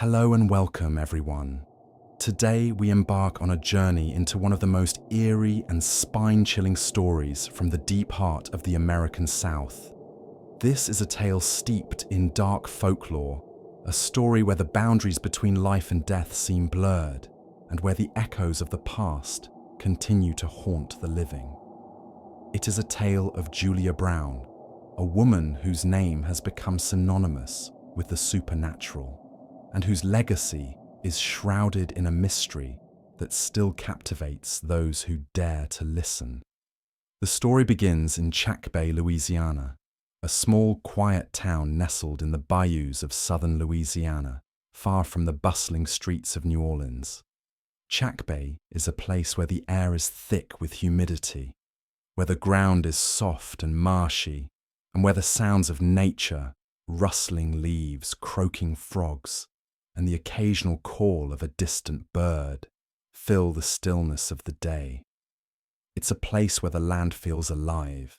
Hello and welcome, everyone. Today we embark on a journey into one of the most eerie and spine-chilling stories from the deep heart of the American South. This is a tale steeped in dark folklore, a story where the boundaries between life and death seem blurred, and where the echoes of the past continue to haunt the living. It is a tale of Julia Brown, a woman whose name has become synonymous with the supernatural, and whose legacy is shrouded in a mystery that still captivates those who dare to listen. The story begins in Chackbay, Louisiana, a small, quiet town nestled in the bayous of southern Louisiana, far from the bustling streets of New Orleans. Chackbay is a place where the air is thick with humidity, where the ground is soft and marshy, and where the sounds of nature, rustling leaves, croaking frogs, and the occasional call of a distant bird fill the stillness of the day. It's a place where the land feels alive,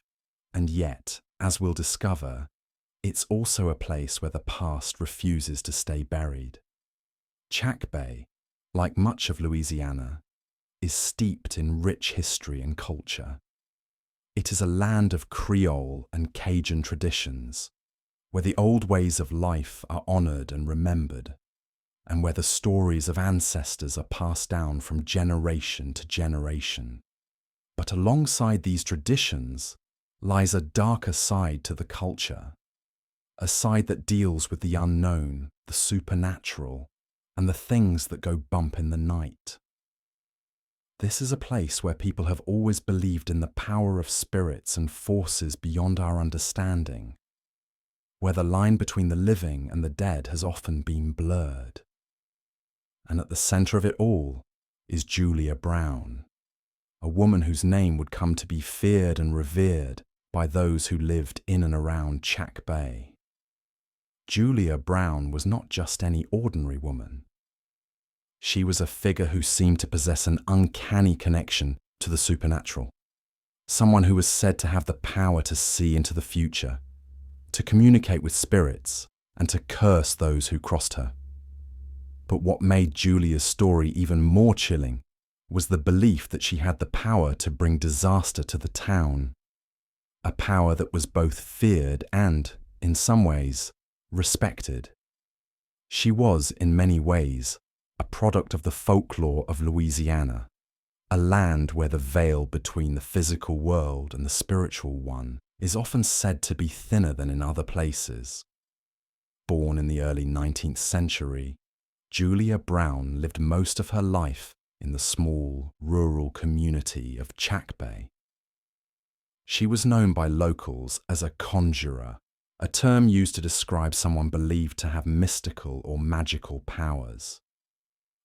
and yet, as we'll discover, it's also a place where the past refuses to stay buried. Chackbay, like much of Louisiana, is steeped in rich history and culture. It is a land of Creole and Cajun traditions, where the old ways of life are honored and remembered, and where the stories of ancestors are passed down from generation to generation. But alongside these traditions lies a darker side to the culture, a side that deals with the unknown, the supernatural, and the things that go bump in the night. This is a place where people have always believed in the power of spirits and forces beyond our understanding, where the line between the living and the dead has often been blurred. And at the center of it all is Julia Brown, a woman whose name would come to be feared and revered by those who lived in and around Chackbay. Julia Brown was not just any ordinary woman. She was a figure who seemed to possess an uncanny connection to the supernatural, someone who was said to have the power to see into the future, to communicate with spirits, and to curse those who crossed her. But what made Julia's story even more chilling was the belief that she had the power to bring disaster to the town, a power that was both feared and, in some ways, respected. She was, in many ways, a product of the folklore of Louisiana, a land where the veil between the physical world and the spiritual one is often said to be thinner than in other places. Born in the early 19th century, Julia Brown lived most of her life in the small, rural community of Chackbay. She was known by locals as a conjurer, a term used to describe someone believed to have mystical or magical powers.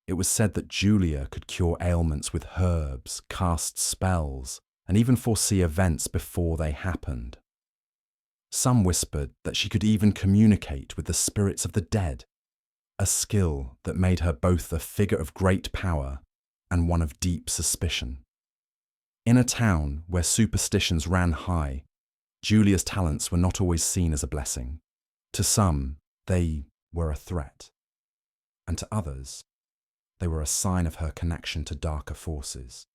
It was said that Julia could cure ailments with herbs, cast spells, and even foresee events before they happened. Some whispered that she could even communicate with the spirits of the dead, a skill that made her both a figure of great power and one of deep suspicion. In a town where superstitions ran high, Julia's talents were not always seen as a blessing. To some, they were a threat, and to others, they were a sign of her connection to darker forces.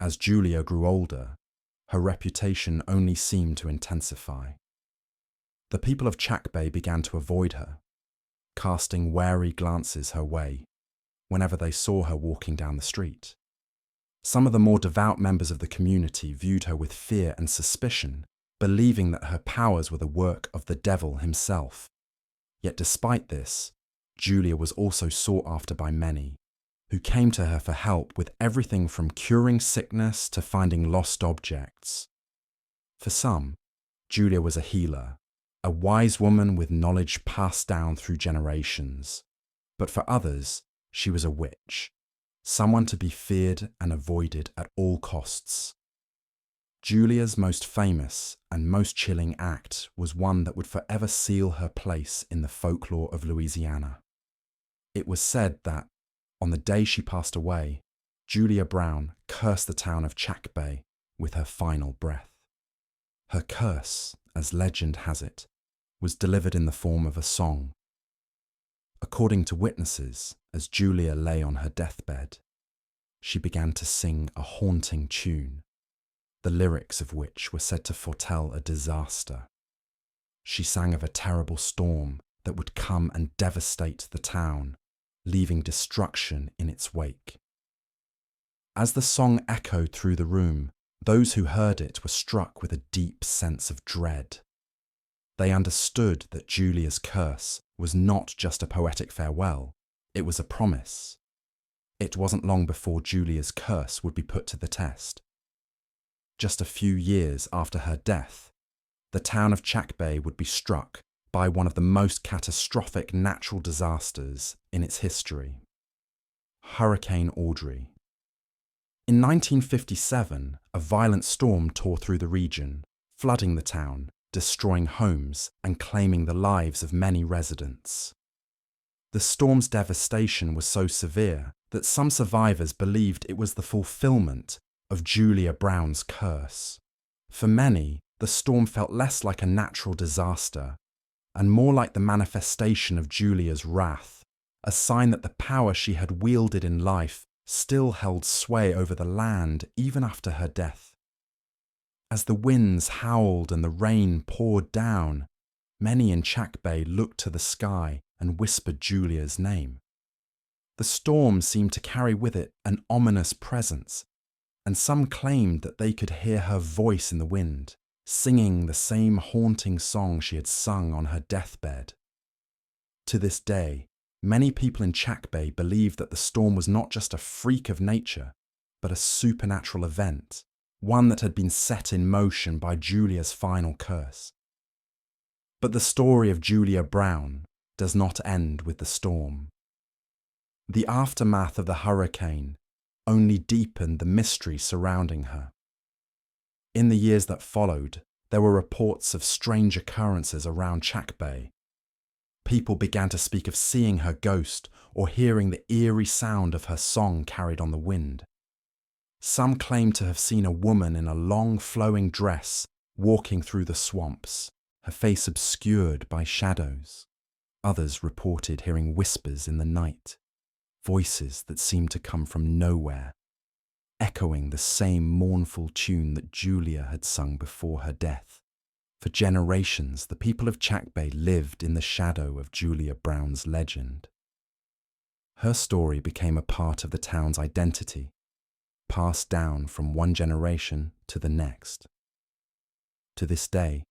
As Julia grew older, her reputation only seemed to intensify. The people of Chackbay began to avoid her, casting wary glances her way whenever they saw her walking down the street. Some of the more devout members of the community viewed her with fear and suspicion, believing that her powers were the work of the devil himself. Yet despite this, Julia was also sought after by many, who came to her for help with everything from curing sickness to finding lost objects. For some, Julia was a healer, a wise woman with knowledge passed down through generations. But for others, she was a witch, someone to be feared and avoided at all costs. Julia's most famous and most chilling act was one that would forever seal her place in the folklore of Louisiana. It was said that, on the day she passed away, Julia Brown cursed the town of Chackbay with her final breath. Her curse, as legend has it, was delivered in the form of a song. According to witnesses, as Julia lay on her deathbed, she began to sing a haunting tune, the lyrics of which were said to foretell a disaster. She sang of a terrible storm that would come and devastate the town, leaving destruction in its wake. As the song echoed through the room, those who heard it were struck with a deep sense of dread. They understood that Julia's curse was not just a poetic farewell, it was a promise. It wasn't long before Julia's curse would be put to the test. Just a few years after her death, the town of Chackbay would be struck by one of the most catastrophic natural disasters in its history. Hurricane Audrey. In 1957, a violent storm tore through the region, flooding the town, destroying homes and claiming the lives of many residents. The storm's devastation was so severe that some survivors believed it was the fulfillment of Julia Brown's curse. For many, the storm felt less like a natural disaster and more like the manifestation of Julia's wrath, a sign that the power she had wielded in life still held sway over the land even after her death. As the winds howled and the rain poured down, many in Chackbay looked to the sky and whispered Julia's name. The storm seemed to carry with it an ominous presence, and some claimed that they could hear her voice in the wind, singing the same haunting song she had sung on her deathbed. To this day, many people in Chackbay believe that the storm was not just a freak of nature, but a supernatural event, one that had been set in motion by Julia's final curse. But the story of Julia Brown does not end with the storm. The aftermath of the hurricane only deepened the mystery surrounding her. In the years that followed, there were reports of strange occurrences around Chackbay. People began to speak of seeing her ghost or hearing the eerie sound of her song carried on the wind. Some claimed to have seen a woman in a long flowing dress walking through the swamps, her face obscured by shadows. Others reported hearing whispers in the night, voices that seemed to come from nowhere, echoing the same mournful tune that Julia had sung before her death. For generations, the people of Chackbay lived in the shadow of Julia Brown's legend. Her story became a part of the town's identity, passed down from one generation to the next. To this day,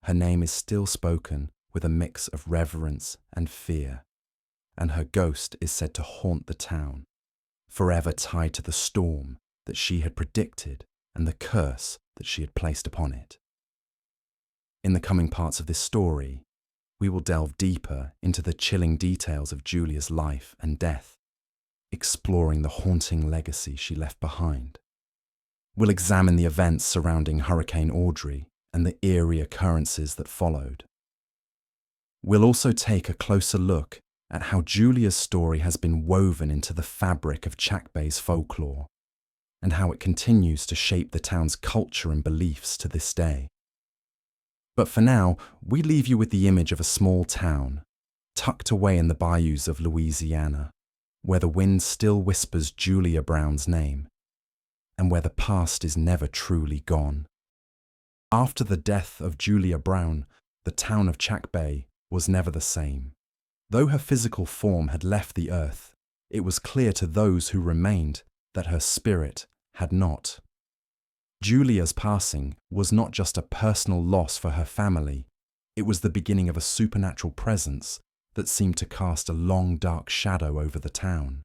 her name is still spoken with a mix of reverence and fear, and her ghost is said to haunt the town, forever tied to the storm that she had predicted and the curse that she had placed upon it. In the coming parts of this story, we will delve deeper into the chilling details of Julia's life and death, exploring the haunting legacy she left behind. We'll examine the events surrounding Hurricane Audrey and the eerie occurrences that followed. We'll also take a closer look at how Julia's story has been woven into the fabric of Chackbay's folklore, and how it continues to shape the town's culture and beliefs to this day. But for now, we leave you with the image of a small town, tucked away in the bayous of Louisiana, where the wind still whispers Julia Brown's name, and where the past is never truly gone. After the death of Julia Brown, the town of Chackbay was never the same. Though her physical form had left the earth, it was clear to those who remained that her spirit had not. Julia's passing was not just a personal loss for her family, it was the beginning of a supernatural presence that seemed to cast a long dark shadow over the town.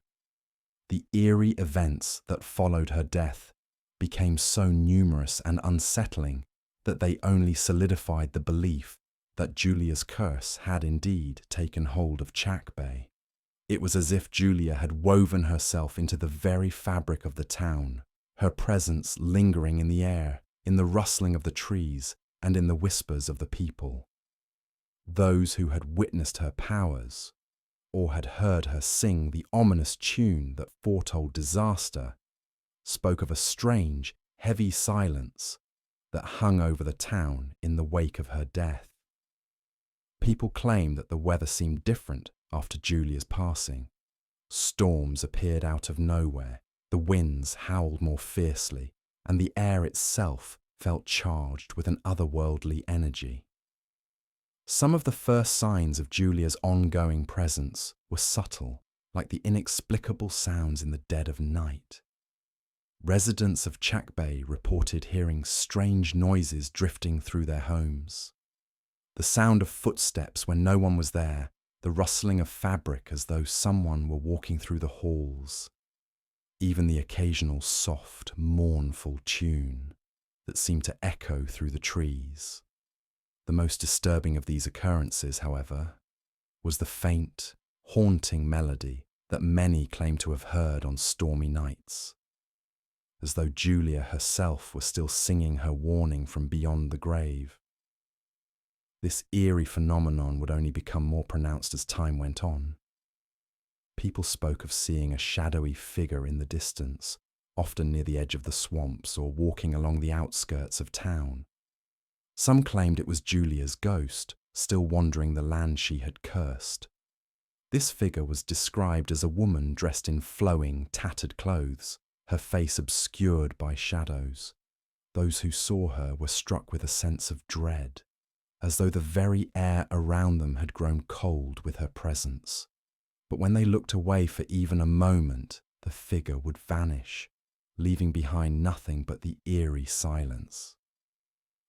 The eerie events that followed her death became so numerous and unsettling that they only solidified the belief that Julia's curse had indeed taken hold of Chackbay. It was as if Julia had woven herself into the very fabric of the town, her presence lingering in the air, in the rustling of the trees, and in the whispers of the people. Those who had witnessed her powers, or had heard her sing the ominous tune that foretold disaster, spoke of a strange, heavy silence that hung over the town in the wake of her death. People claimed that the weather seemed different after Julia's passing. Storms appeared out of nowhere, the winds howled more fiercely, and the air itself felt charged with an otherworldly energy. Some of the first signs of Julia's ongoing presence were subtle, like the inexplicable sounds in the dead of night. Residents of Chackbay reported hearing strange noises drifting through their homes. The sound of footsteps when no one was there, the rustling of fabric as though someone were walking through the halls. Even the occasional soft, mournful tune that seemed to echo through the trees. The most disturbing of these occurrences, however, was the faint, haunting melody that many claimed to have heard on stormy nights, as though Julia herself was still singing her warning from beyond the grave. This eerie phenomenon would only become more pronounced as time went on. People spoke of seeing a shadowy figure in the distance, often near the edge of the swamps or walking along the outskirts of town. Some claimed it was Julia's ghost, still wandering the land she had cursed. This figure was described as a woman dressed in flowing, tattered clothes, her face obscured by shadows. Those who saw her were struck with a sense of dread, as though the very air around them had grown cold with her presence. But when they looked away for even a moment, the figure would vanish, leaving behind nothing but the eerie silence.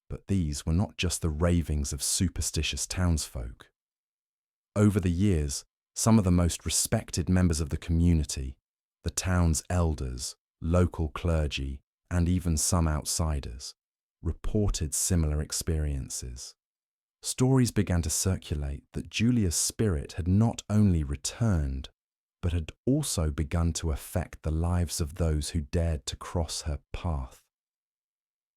But these were not just the ravings of superstitious townsfolk. Over the years, some of the most respected members of the community, the town's elders, local clergy, and even some outsiders, reported similar experiences. Stories began to circulate that Julia's spirit had not only returned, but had also begun to affect the lives of those who dared to cross her path.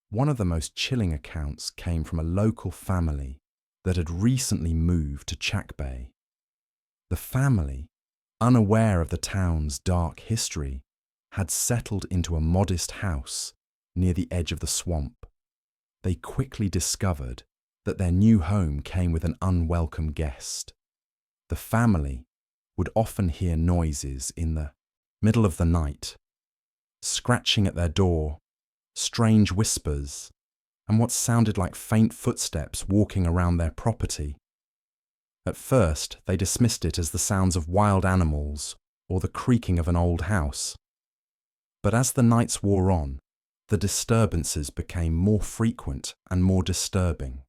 One of the most chilling accounts came from a local family that had recently moved to Chackbay. The family, unaware of the town's dark history, had settled into a modest house near the edge of the swamp. They quickly discovered that their new home came with an unwelcome guest. The family would often hear noises in the middle of the night, scratching at their door, strange whispers, and what sounded like faint footsteps walking around their property. At first, they dismissed it as the sounds of wild animals or the creaking of an old house. But as the nights wore on, the disturbances became more frequent and more disturbing.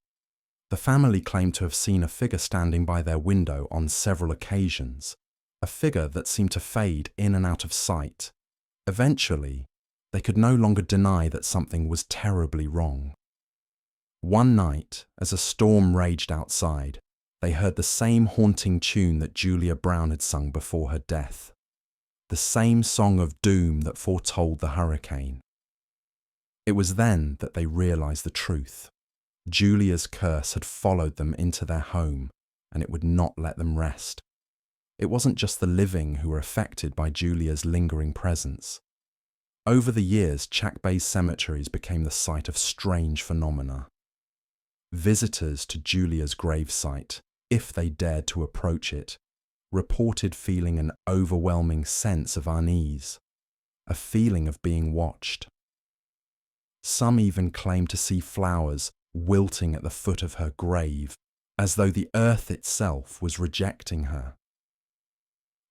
The family claimed to have seen a figure standing by their window on several occasions, a figure that seemed to fade in and out of sight. Eventually, they could no longer deny that something was terribly wrong. One night, as a storm raged outside, they heard the same haunting tune that Julia Brown had sung before her death, the same song of doom that foretold the hurricane. It was then that they realized the truth. Julia's curse had followed them into their home, and it would not let them rest. It wasn't just the living who were affected by Julia's lingering presence. Over the years, Chackbay's cemeteries became the site of strange phenomena. Visitors to Julia's gravesite, if they dared to approach it, reported feeling an overwhelming sense of unease, a feeling of being watched. Some even claimed to see flowers wilting at the foot of her grave, as though the earth itself was rejecting her.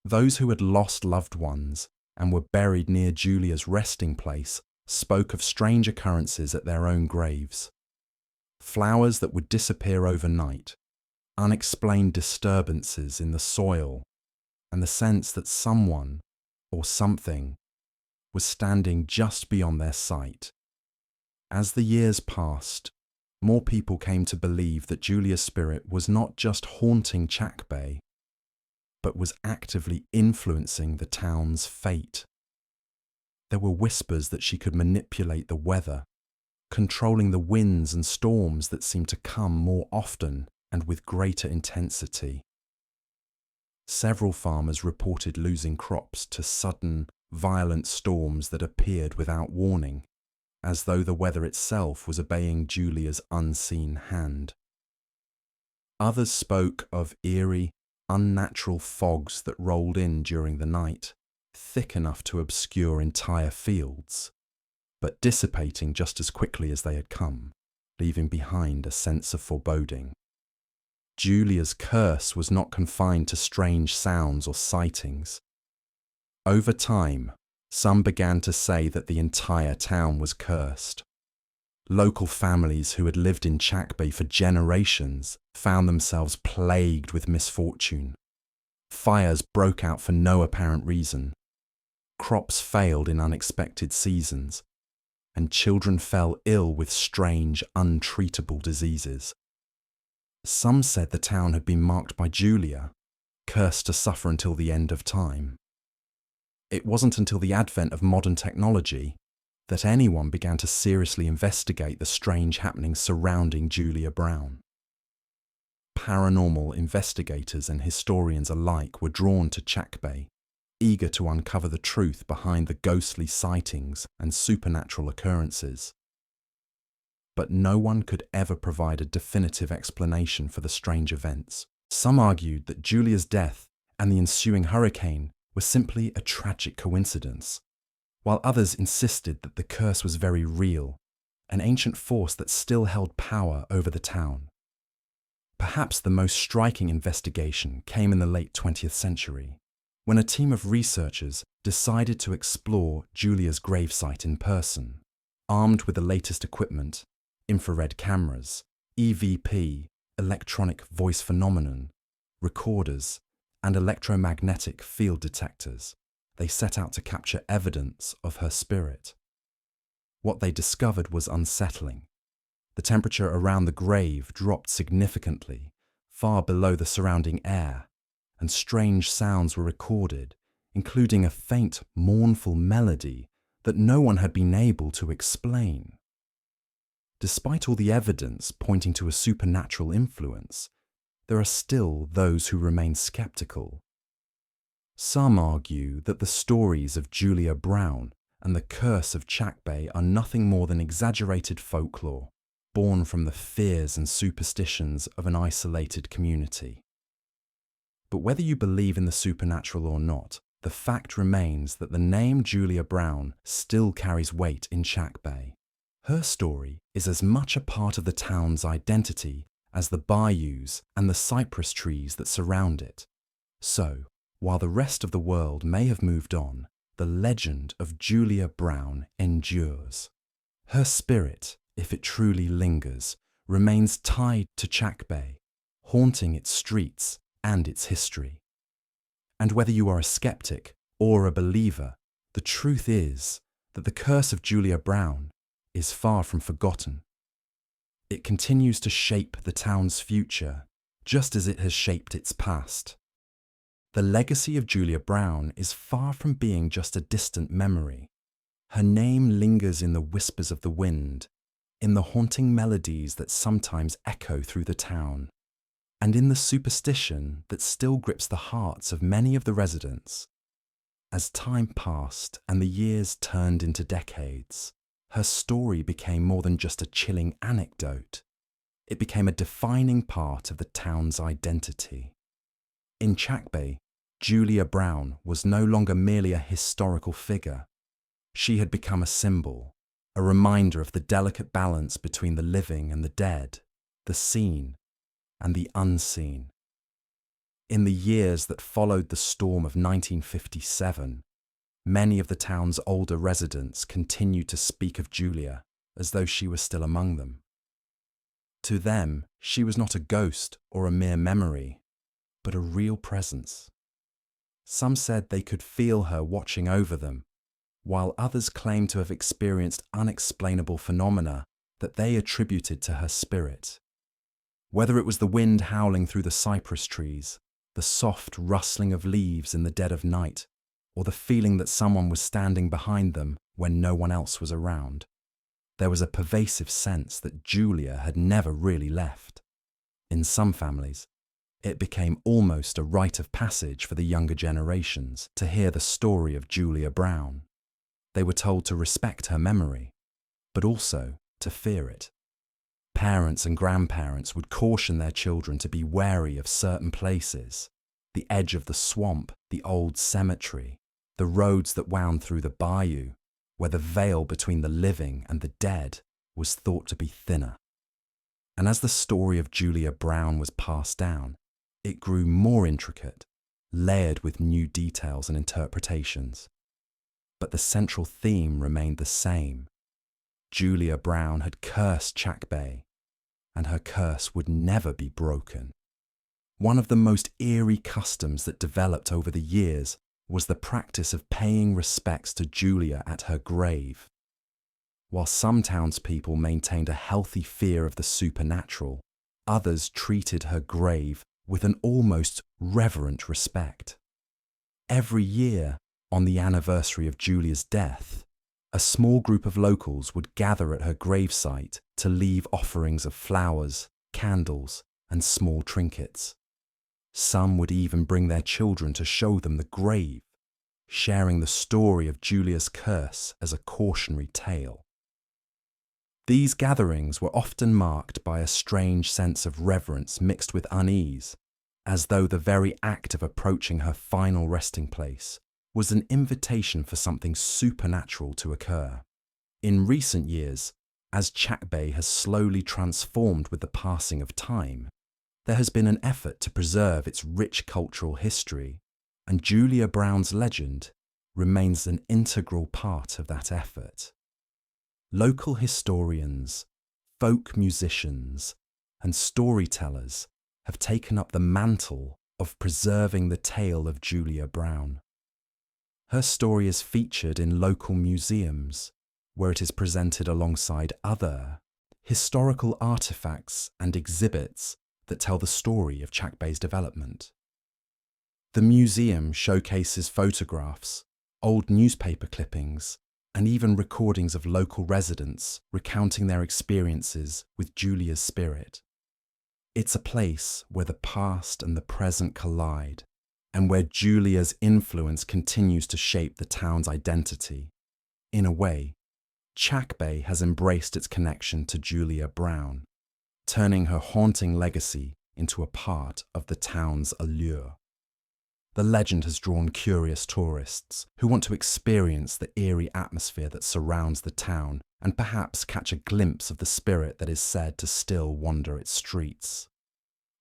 Those who had lost loved ones and were buried near Julia's resting place spoke of strange occurrences at their own graves. Flowers that would disappear overnight, unexplained disturbances in the soil, and the sense that someone or something was standing just beyond their sight. As the years passed, more people came to believe that Julia's spirit was not just haunting Chackbay, but was actively influencing the town's fate. There were whispers that she could manipulate the weather, controlling the winds and storms that seemed to come more often and with greater intensity. Several farmers reported losing crops to sudden, violent storms that appeared without warning, as though the weather itself was obeying Julia's unseen hand. Others spoke of eerie, unnatural fogs that rolled in during the night, thick enough to obscure entire fields, but dissipating just as quickly as they had come, leaving behind a sense of foreboding. Julia's curse was not confined to strange sounds or sightings. Over time, some began to say that the entire town was cursed. Local families who had lived in Chackbay for generations found themselves plagued with misfortune. Fires broke out for no apparent reason. Crops failed in unexpected seasons, and children fell ill with strange, untreatable diseases. Some said the town had been marked by Julia, cursed to suffer until the end of time. It wasn't until the advent of modern technology that anyone began to seriously investigate the strange happenings surrounding Julia Brown. Paranormal investigators and historians alike were drawn to Chackbay, eager to uncover the truth behind the ghostly sightings and supernatural occurrences. But no one could ever provide a definitive explanation for the strange events. Some argued that Julia's death and the ensuing hurricane were simply a tragic coincidence, while others insisted that the curse was very real, an ancient force that still held power over the town. Perhaps the most striking investigation came in the late 20th century, when a team of researchers decided to explore Julia's gravesite in person. Armed with the latest equipment, infrared cameras, EVP, electronic voice phenomenon, recorders, and electromagnetic field detectors, they set out to capture evidence of her spirit. What they discovered was unsettling. The temperature around the grave dropped significantly, far below the surrounding air, and strange sounds were recorded, including a faint, mournful melody that no one had been able to explain. Despite all the evidence pointing to a supernatural influence, there are still those who remain skeptical. Some argue that the stories of Julia Brown and the curse of Chackbay are nothing more than exaggerated folklore, born from the fears and superstitions of an isolated community. But whether you believe in the supernatural or not, the fact remains that the name Julia Brown still carries weight in Chackbay. Her story is as much a part of the town's identity as the bayous and the cypress trees that surround it. So, while the rest of the world may have moved on, the legend of Julia Brown endures. Her spirit, if it truly lingers, remains tied to Chackbay, haunting its streets and its history. And whether you are a skeptic or a believer, the truth is that the curse of Julia Brown is far from forgotten. It continues to shape the town's future, just as it has shaped its past. The legacy of Julia Brown is far from being just a distant memory. Her name lingers in the whispers of the wind, in the haunting melodies that sometimes echo through the town, and in the superstition that still grips the hearts of many of the residents. As time passed and the years turned into decades, her story became more than just a chilling anecdote. It became a defining part of the town's identity. In Chackbay, Julia Brown was no longer merely a historical figure. She had become a symbol, a reminder of the delicate balance between the living and the dead, the seen and the unseen. In the years that followed the storm of 1957, many of the town's older residents continued to speak of Julia as though she was still among them. To them, she was not a ghost or a mere memory, but a real presence. Some said they could feel her watching over them, while others claimed to have experienced unexplainable phenomena that they attributed to her spirit. Whether it was the wind howling through the cypress trees, the soft rustling of leaves in the dead of night, or the feeling that someone was standing behind them when no one else was around, there was a pervasive sense that Julia had never really left. In some families, it became almost a rite of passage for the younger generations to hear the story of Julia Brown. They were told to respect her memory, but also to fear it. Parents and grandparents would caution their children to be wary of certain places, The edge of the swamp, the old cemetery, the roads that wound through the bayou, where the veil between the living and the dead was thought to be thinner. And as the story of Julia Brown was passed down, it grew more intricate, layered with new details and interpretations. But the central theme remained the same. Julia Brown had cursed Chackbay, and her curse would never be broken. One of the most eerie customs that developed over the years was the practice of paying respects to Julia at her grave. While some townspeople maintained a healthy fear of the supernatural, others treated her grave with an almost reverent respect. Every year, on the anniversary of Julia's death, a small group of locals would gather at her gravesite to leave offerings of flowers, candles, and small trinkets. Some would even bring their children to show them the grave, sharing the story of Julia's curse as a cautionary tale. These gatherings were often marked by a strange sense of reverence mixed with unease, as though the very act of approaching her final resting place was an invitation for something supernatural to occur. In recent years, as Chackbay has slowly transformed with the passing of time, there has been an effort to preserve its rich cultural history, and Julia Brown's legend remains an integral part of that effort. Local historians, folk musicians, and storytellers have taken up the mantle of preserving the tale of Julia Brown. Her story is featured in local museums, where it is presented alongside other historical artifacts and exhibits that tell the story of Chackbay's development. The museum showcases photographs, old newspaper clippings, and even recordings of local residents recounting their experiences with Julia's spirit. It's a place where the past and the present collide, and where Julia's influence continues to shape the town's identity. In a way, Chackbay has embraced its connection to Julia Brown, turning her haunting legacy into a part of the town's allure. The legend has drawn curious tourists who want to experience the eerie atmosphere that surrounds the town and perhaps catch a glimpse of the spirit that is said to still wander its streets.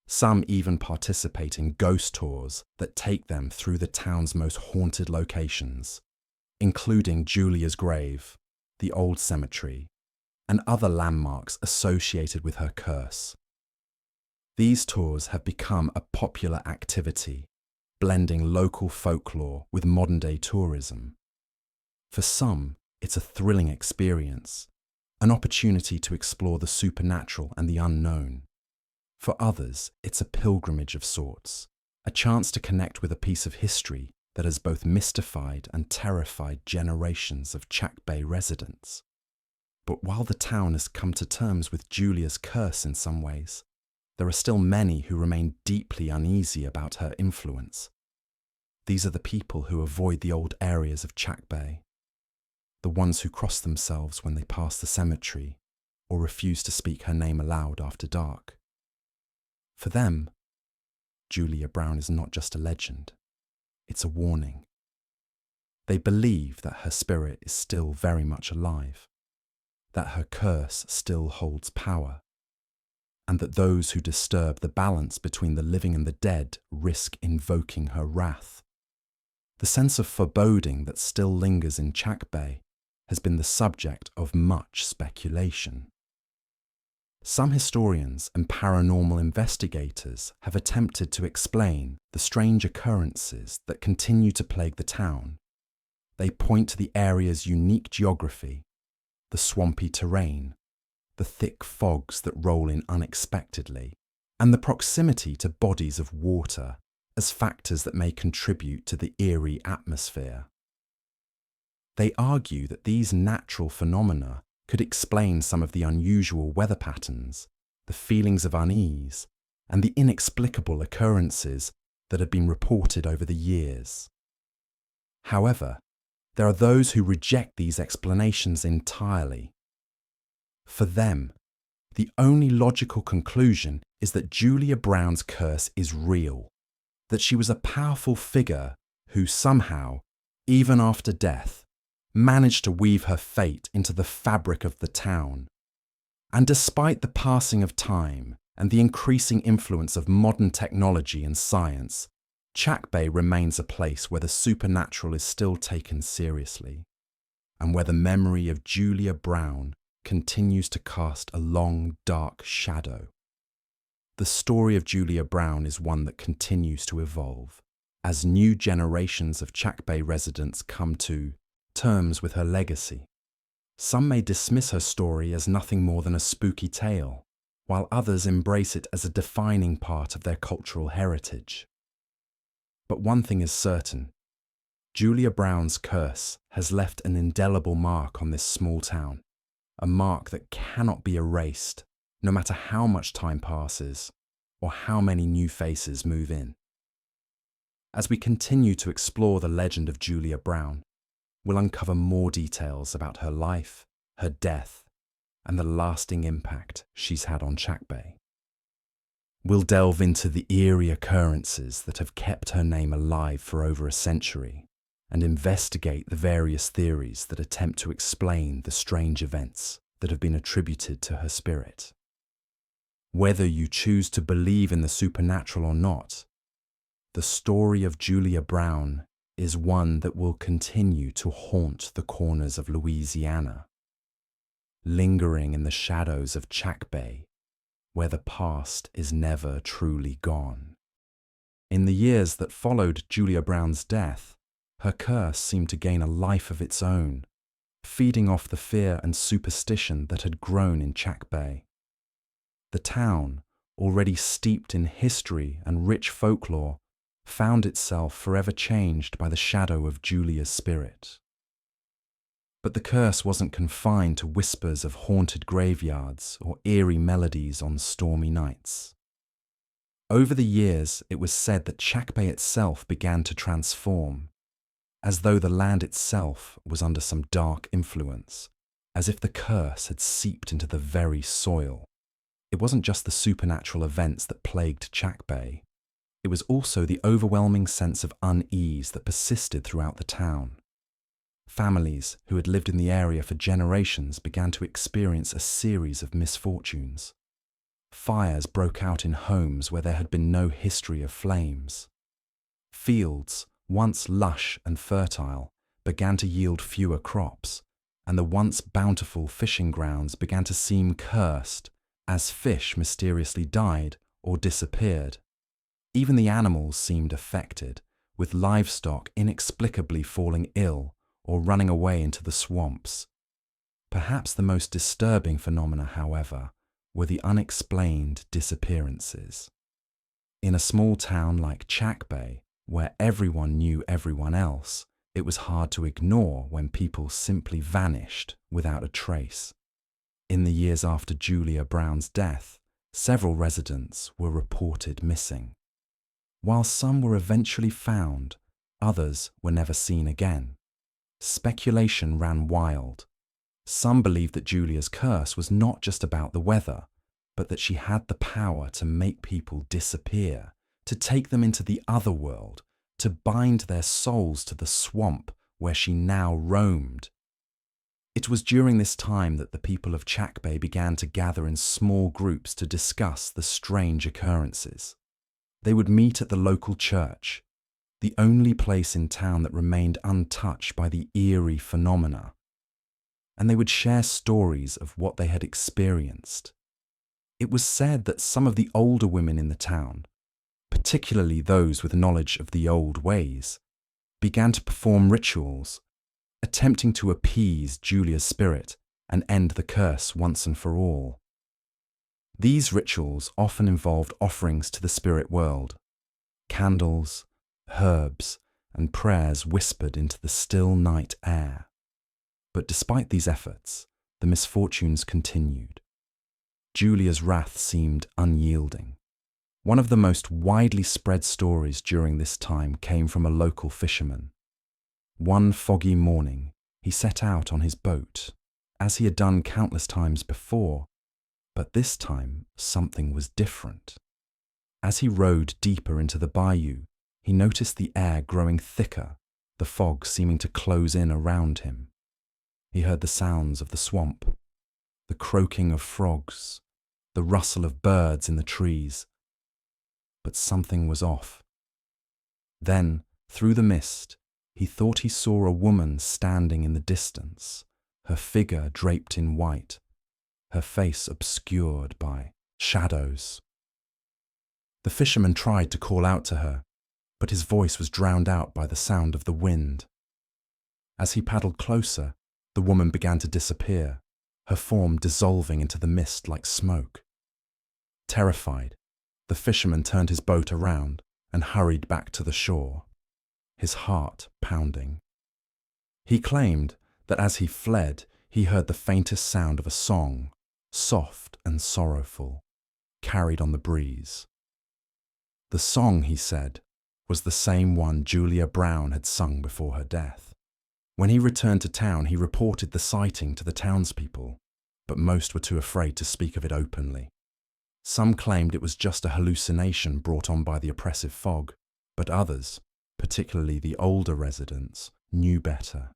Some even participate in ghost tours that take them through the town's most haunted locations, including Julia's grave, the old cemetery, and other landmarks associated with her curse. These tours have become a popular activity, blending local folklore with modern-day tourism. For some, it's a thrilling experience, an opportunity to explore the supernatural and the unknown. For others, it's a pilgrimage of sorts, a chance to connect with a piece of history that has both mystified and terrified generations of Chackbay residents. But while the town has come to terms with Julia's curse in some ways, there are still many who remain deeply uneasy about her influence. These are the people who avoid the old areas of Chackbay, the ones who cross themselves when they pass the cemetery or refuse to speak her name aloud after dark. For them, Julia Brown is not just a legend, it's a warning. They believe that her spirit is still very much alive, that her curse still holds power, and that those who disturb the balance between the living and the dead risk invoking her wrath. The sense of foreboding that still lingers in Chackbay has been the subject of much speculation. Some historians and paranormal investigators have attempted to explain the strange occurrences that continue to plague the town. They point to the area's unique geography, the swampy terrain, the thick fogs that roll in unexpectedly, and the proximity to bodies of water as factors that may contribute to the eerie atmosphere. They argue that these natural phenomena could explain some of the unusual weather patterns, the feelings of unease, and the inexplicable occurrences that have been reported over the years. However, there are those who reject these explanations entirely. For them, the only logical conclusion is that Julia Brown's curse is real, that she was a powerful figure who somehow, even after death, managed to weave her fate into the fabric of the town. And despite the passing of time and the increasing influence of modern technology and science, Chackbay remains a place where the supernatural is still taken seriously, and where the memory of Julia Brown continues to cast a long, dark shadow. The story of Julia Brown is one that continues to evolve as new generations of Chackbay residents come to terms with her legacy. Some may dismiss her story as nothing more than a spooky tale, while others embrace it as a defining part of their cultural heritage. But one thing is certain: Julia Brown's curse has left an indelible mark on this small town, a mark that cannot be erased, no matter how much time passes or how many new faces move in. As we continue to explore the legend of Julia Brown, we'll uncover more details about her life, her death, and the lasting impact she's had on Chackbay. We'll delve into the eerie occurrences that have kept her name alive for over a century, and investigate the various theories that attempt to explain the strange events that have been attributed to her spirit. Whether you choose to believe in the supernatural or not, the story of Julia Brown is one that will continue to haunt the corners of Louisiana, lingering in the shadows of Chackbay, where the past is never truly gone. In the years that followed Julia Brown's death, her curse seemed to gain a life of its own, feeding off the fear and superstition that had grown in Chackbay. The town, already steeped in history and rich folklore, found itself forever changed by the shadow of Julia's spirit. But the curse wasn't confined to whispers of haunted graveyards or eerie melodies on stormy nights. Over the years, it was said that Chackbay itself began to transform, as though the land itself was under some dark influence, as if the curse had seeped into the very soil. It wasn't just the supernatural events that plagued Chackbay. It was also the overwhelming sense of unease that persisted throughout the town. Families who had lived in the area for generations began to experience a series of misfortunes. Fires broke out in homes where there had been no history of flames. Fields, once lush and fertile, began to yield fewer crops, and the once bountiful fishing grounds began to seem cursed as fish mysteriously died or disappeared. Even the animals seemed affected, with livestock inexplicably falling ill or running away into the swamps. Perhaps the most disturbing phenomena, however, were the unexplained disappearances. In a small town like Chackbay, where everyone knew everyone else, it was hard to ignore when people simply vanished without a trace. In the years after Julia Brown's death, several residents were reported missing. While some were eventually found, others were never seen again. Speculation ran wild. Some believed that Julia's curse was not just about the weather, but that she had the power to make people disappear, to take them into the other world, to bind their souls to the swamp where she now roamed. It was during this time that the people of Chackbay began to gather in small groups to discuss the strange occurrences. They would meet at the local church, the only place in town that remained untouched by the eerie phenomena, and they would share stories of what they had experienced. It was said that some of the older women in the town, particularly those with knowledge of the old ways, began to perform rituals, attempting to appease Julia's spirit and end the curse once and for all. These rituals often involved offerings to the spirit world, candles, herbs, and prayers whispered into the still night air. But despite these efforts, the misfortunes continued. Julia's wrath seemed unyielding. One of the most widely spread stories during this time came from a local fisherman. One foggy morning, he set out on his boat, as he had done countless times before, but this time something was different. As he rowed deeper into the bayou, He noticed the air growing thicker, the fog seeming to close in around him. He heard the sounds of the swamp, the croaking of frogs, the rustle of birds in the trees. But something was off. Then, through the mist, he thought he saw a woman standing in the distance, her figure draped in white, her face obscured by shadows. The fisherman tried to call out to her, but his voice was drowned out by the sound of the wind. As he paddled closer, the woman began to disappear, her form dissolving into the mist like smoke. Terrified, the fisherman turned his boat around and hurried back to the shore, his heart pounding. He claimed that as he fled, he heard the faintest sound of a song, soft and sorrowful, carried on the breeze. The song, he said, was the same one Julia Brown had sung before her death. When he returned to town, he reported the sighting to the townspeople, but most were too afraid to speak of it openly. Some claimed it was just a hallucination brought on by the oppressive fog, but others, particularly the older residents, knew better.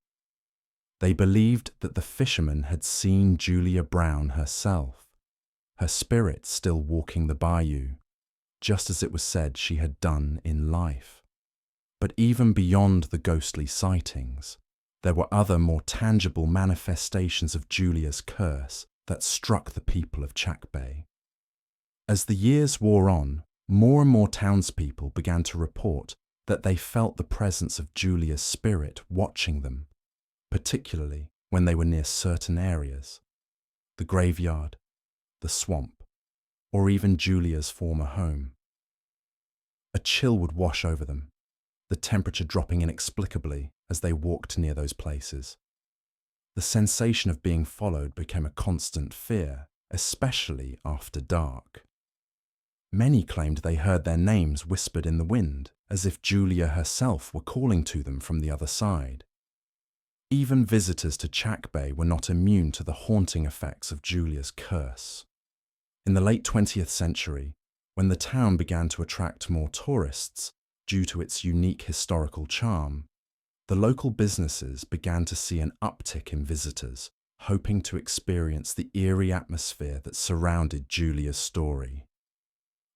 They believed that the fisherman had seen Julia Brown herself, her spirit still walking the bayou, just as it was said she had done in life. But even beyond the ghostly sightings, there were other more tangible manifestations of Julia's curse that struck the people of Chackbay. As the years wore on, more and more townspeople began to report that they felt the presence of Julia's spirit watching them, particularly when they were near certain areas, the graveyard, the swamp, or even Julia's former home. A chill would wash over them, the temperature dropping inexplicably as they walked near those places. The sensation of being followed became a constant fear, especially after dark. Many claimed they heard their names whispered in the wind, as if Julia herself were calling to them from the other side. Even visitors to Chackbay were not immune to the haunting effects of Julia's curse. In the late 20th century, when the town began to attract more tourists due to its unique historical charm, the local businesses began to see an uptick in visitors, hoping to experience the eerie atmosphere that surrounded Julia's story.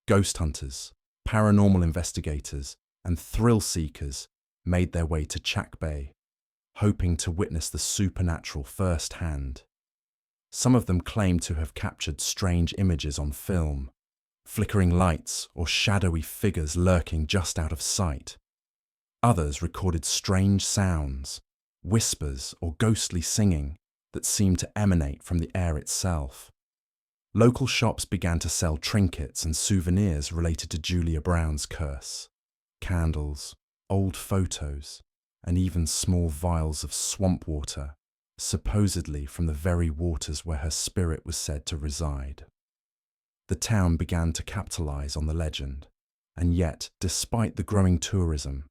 Ghost hunters, paranormal investigators, and thrill seekers made their way to Chackbay, hoping to witness the supernatural firsthand. Some of them claimed to have captured strange images on film, flickering lights or shadowy figures lurking just out of sight. Others recorded strange sounds, whispers or ghostly singing that seemed to emanate from the air itself. Local shops began to sell trinkets and souvenirs related to Julia Brown's curse, candles, old photos, and even small vials of swamp water, supposedly from the very waters where her spirit was said to reside. The town began to capitalize on the legend, and yet, despite the growing tourism,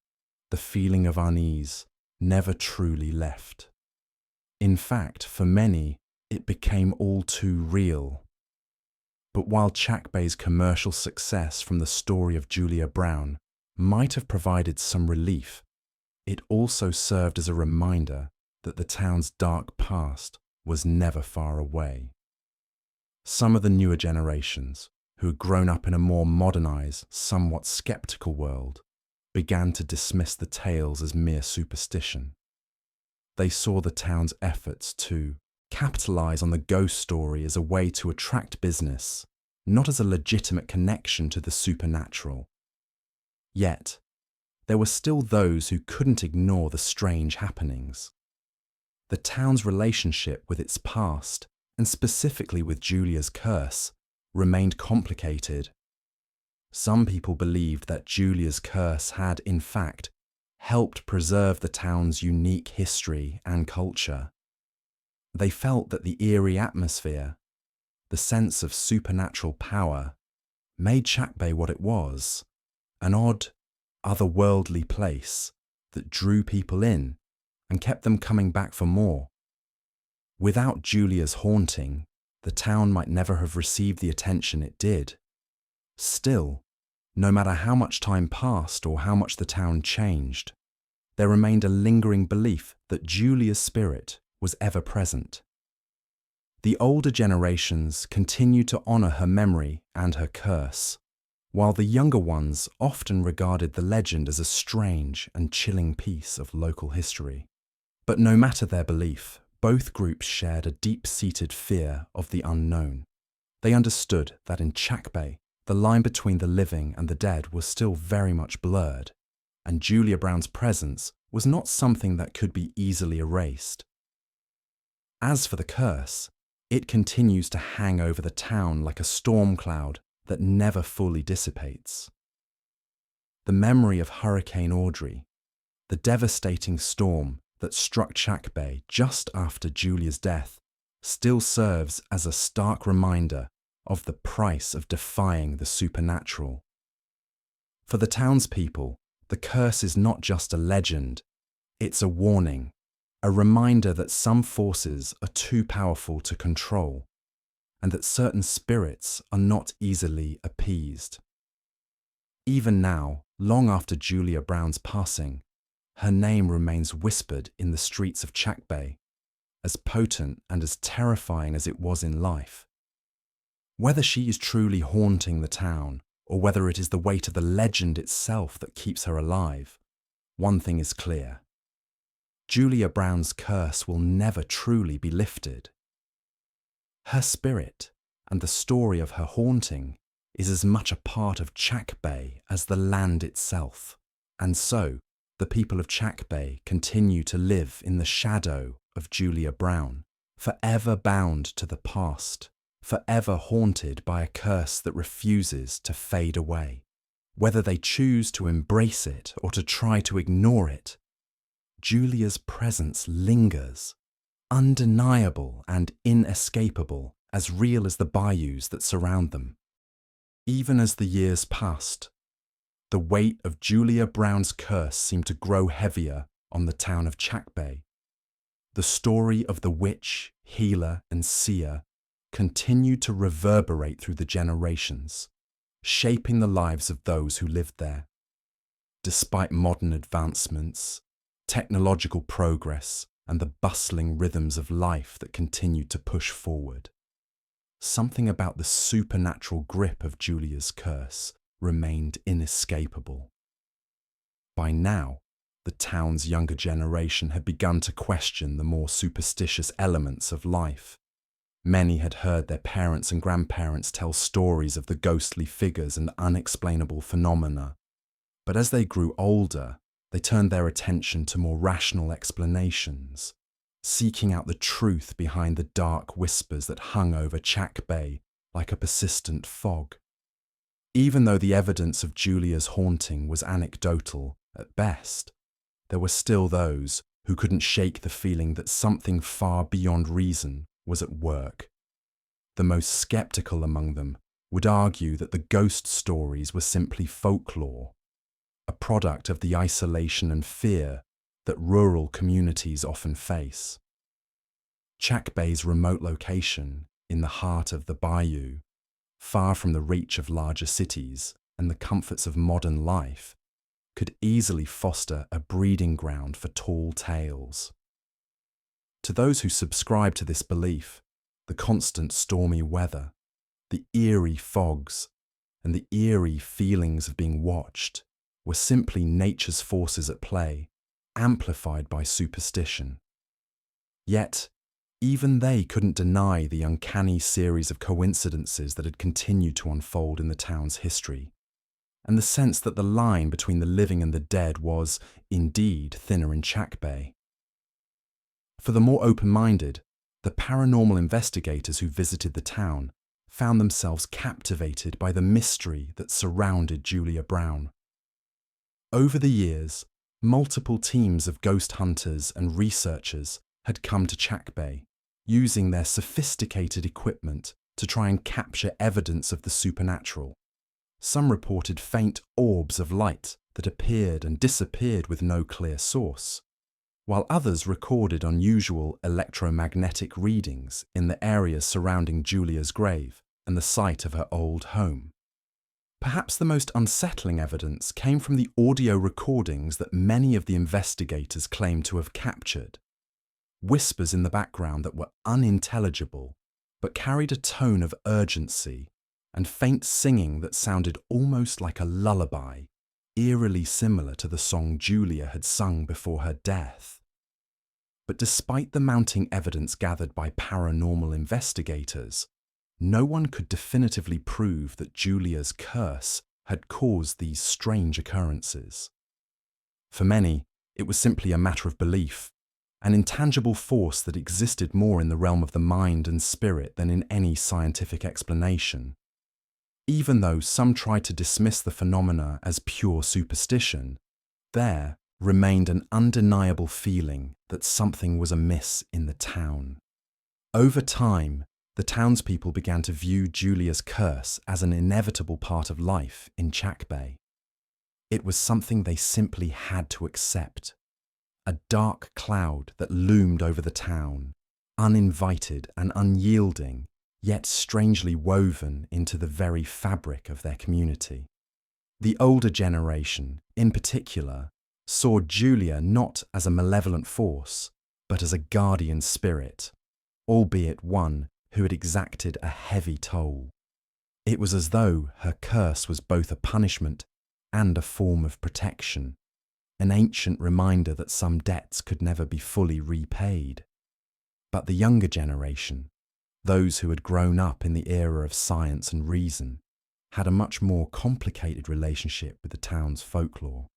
the feeling of unease never truly left. In fact, for many, it became all too real. But while Chackbay's commercial success from the story of Julia Brown might have provided some relief, it also served as a reminder that the town's dark past was never far away. Some of the newer generations, who had grown up in a more modernized, somewhat skeptical world, began to dismiss the tales as mere superstition. They saw the town's efforts to capitalize on the ghost story as a way to attract business, not as a legitimate connection to the supernatural. Yet, there were still those who couldn't ignore the strange happenings. The town's relationship with its past, and specifically with Julia's curse, remained complicated. Some people believed that Julia's curse had, in fact, helped preserve the town's unique history and culture. They felt that the eerie atmosphere, the sense of supernatural power, made Chackbay what it was, an odd, otherworldly place that drew people in and kept them coming back for more. Without Julia's haunting, the town might never have received the attention it did. Still, No matter how much time passed or how much the town changed, there remained a lingering belief that Julia's spirit was ever present. The older generations continued to honor her memory and her curse, while the younger ones often regarded the legend as a strange and chilling piece of local history. But no matter their belief, both groups shared a deep-seated fear of the unknown. They understood that in Chackbay, the line between the living and the dead was still very much blurred, and Julia Brown's presence was not something that could be easily erased. As for the curse, it continues to hang over the town like a storm cloud that never fully dissipates. The memory of Hurricane Audrey, the devastating storm that struck Chackbay just after Julia's death, still serves as a stark reminder of the price of defying the supernatural. For the townspeople, the curse is not just a legend, it's a warning, a reminder that some forces are too powerful to control, and that certain spirits are not easily appeased. Even now, long after Julia Brown's passing, her name remains whispered in the streets of Chackbay, as potent and as terrifying as it was in life. Whether she is truly haunting the town, or whether it is the weight of the legend itself that keeps her alive, one thing is clear. Julia Brown's curse will never truly be lifted. Her spirit and the story of her haunting is as much a part of Chackbay as the land itself, and so the people of Chackbay continue to live in the shadow of Julia Brown, forever bound to the past, forever haunted by a curse that refuses to fade away. Whether they choose to embrace it or to try to ignore it, Julia's presence lingers, undeniable and inescapable, as real as the bayous that surround them. Even as the years passed, the weight of Julia Brown's curse seemed to grow heavier on the town of Chackbay. The story of the witch, healer, and seer continued to reverberate through the generations, shaping the lives of those who lived there. Despite modern advancements, technological progress, and the bustling rhythms of life that continued to push forward, something about the supernatural grip of Julia's curse remained inescapable. By now, the town's younger generation had begun to question the more superstitious elements of life. Many had heard their parents and grandparents tell stories of the ghostly figures and unexplainable phenomena, but as they grew older, they turned their attention to more rational explanations, seeking out the truth behind the dark whispers that hung over Chackbay like a persistent fog. Even though the evidence of Julia's haunting was anecdotal at best, there were still those who couldn't shake the feeling that something far beyond reason was at work. The most skeptical among them would argue that the ghost stories were simply folklore, a product of the isolation and fear that rural communities often face. Chackbay's remote location, in the heart of the bayou, far from the reach of larger cities and the comforts of modern life, could easily foster a breeding ground for tall tales. To those who subscribe to this belief, the constant stormy weather, the eerie fogs, and the eerie feelings of being watched were simply nature's forces at play, amplified by superstition. Yet, even they couldn't deny the uncanny series of coincidences that had continued to unfold in the town's history, and the sense that the line between the living and the dead was, indeed, thinner in Chackbay. For the more open-minded, the paranormal investigators who visited the town found themselves captivated by the mystery that surrounded Julia Brown. Over the years, multiple teams of ghost hunters and researchers had come to Chackbay, using their sophisticated equipment to try and capture evidence of the supernatural. Some reported faint orbs of light that appeared and disappeared with no clear source, while others recorded unusual electromagnetic readings in the areas surrounding Julia's grave and the site of her old home. Perhaps the most unsettling evidence came from the audio recordings that many of the investigators claimed to have captured. Whispers in the background that were unintelligible, but carried a tone of urgency, and faint singing that sounded almost like a lullaby, eerily similar to the song Julia had sung before her death. But despite the mounting evidence gathered by paranormal investigators, no one could definitively prove that Julia's curse had caused these strange occurrences. For many, it was simply a matter of belief, an intangible force that existed more in the realm of the mind and spirit than in any scientific explanation. Even though some tried to dismiss the phenomena as pure superstition, there remained an undeniable feeling that something was amiss in the town. Over time, the townspeople began to view Julia's curse as an inevitable part of life in Chackbay. It was something they simply had to accept. A dark cloud that loomed over the town, uninvited and unyielding, yet strangely woven into the very fabric of their community. The older generation, in particular, saw Julia not as a malevolent force, but as a guardian spirit, albeit one who had exacted a heavy toll. It was as though her curse was both a punishment and a form of protection, an ancient reminder that some debts could never be fully repaid. But the younger generation, those who had grown up in the era of science and reason, had a much more complicated relationship with the town's folklore.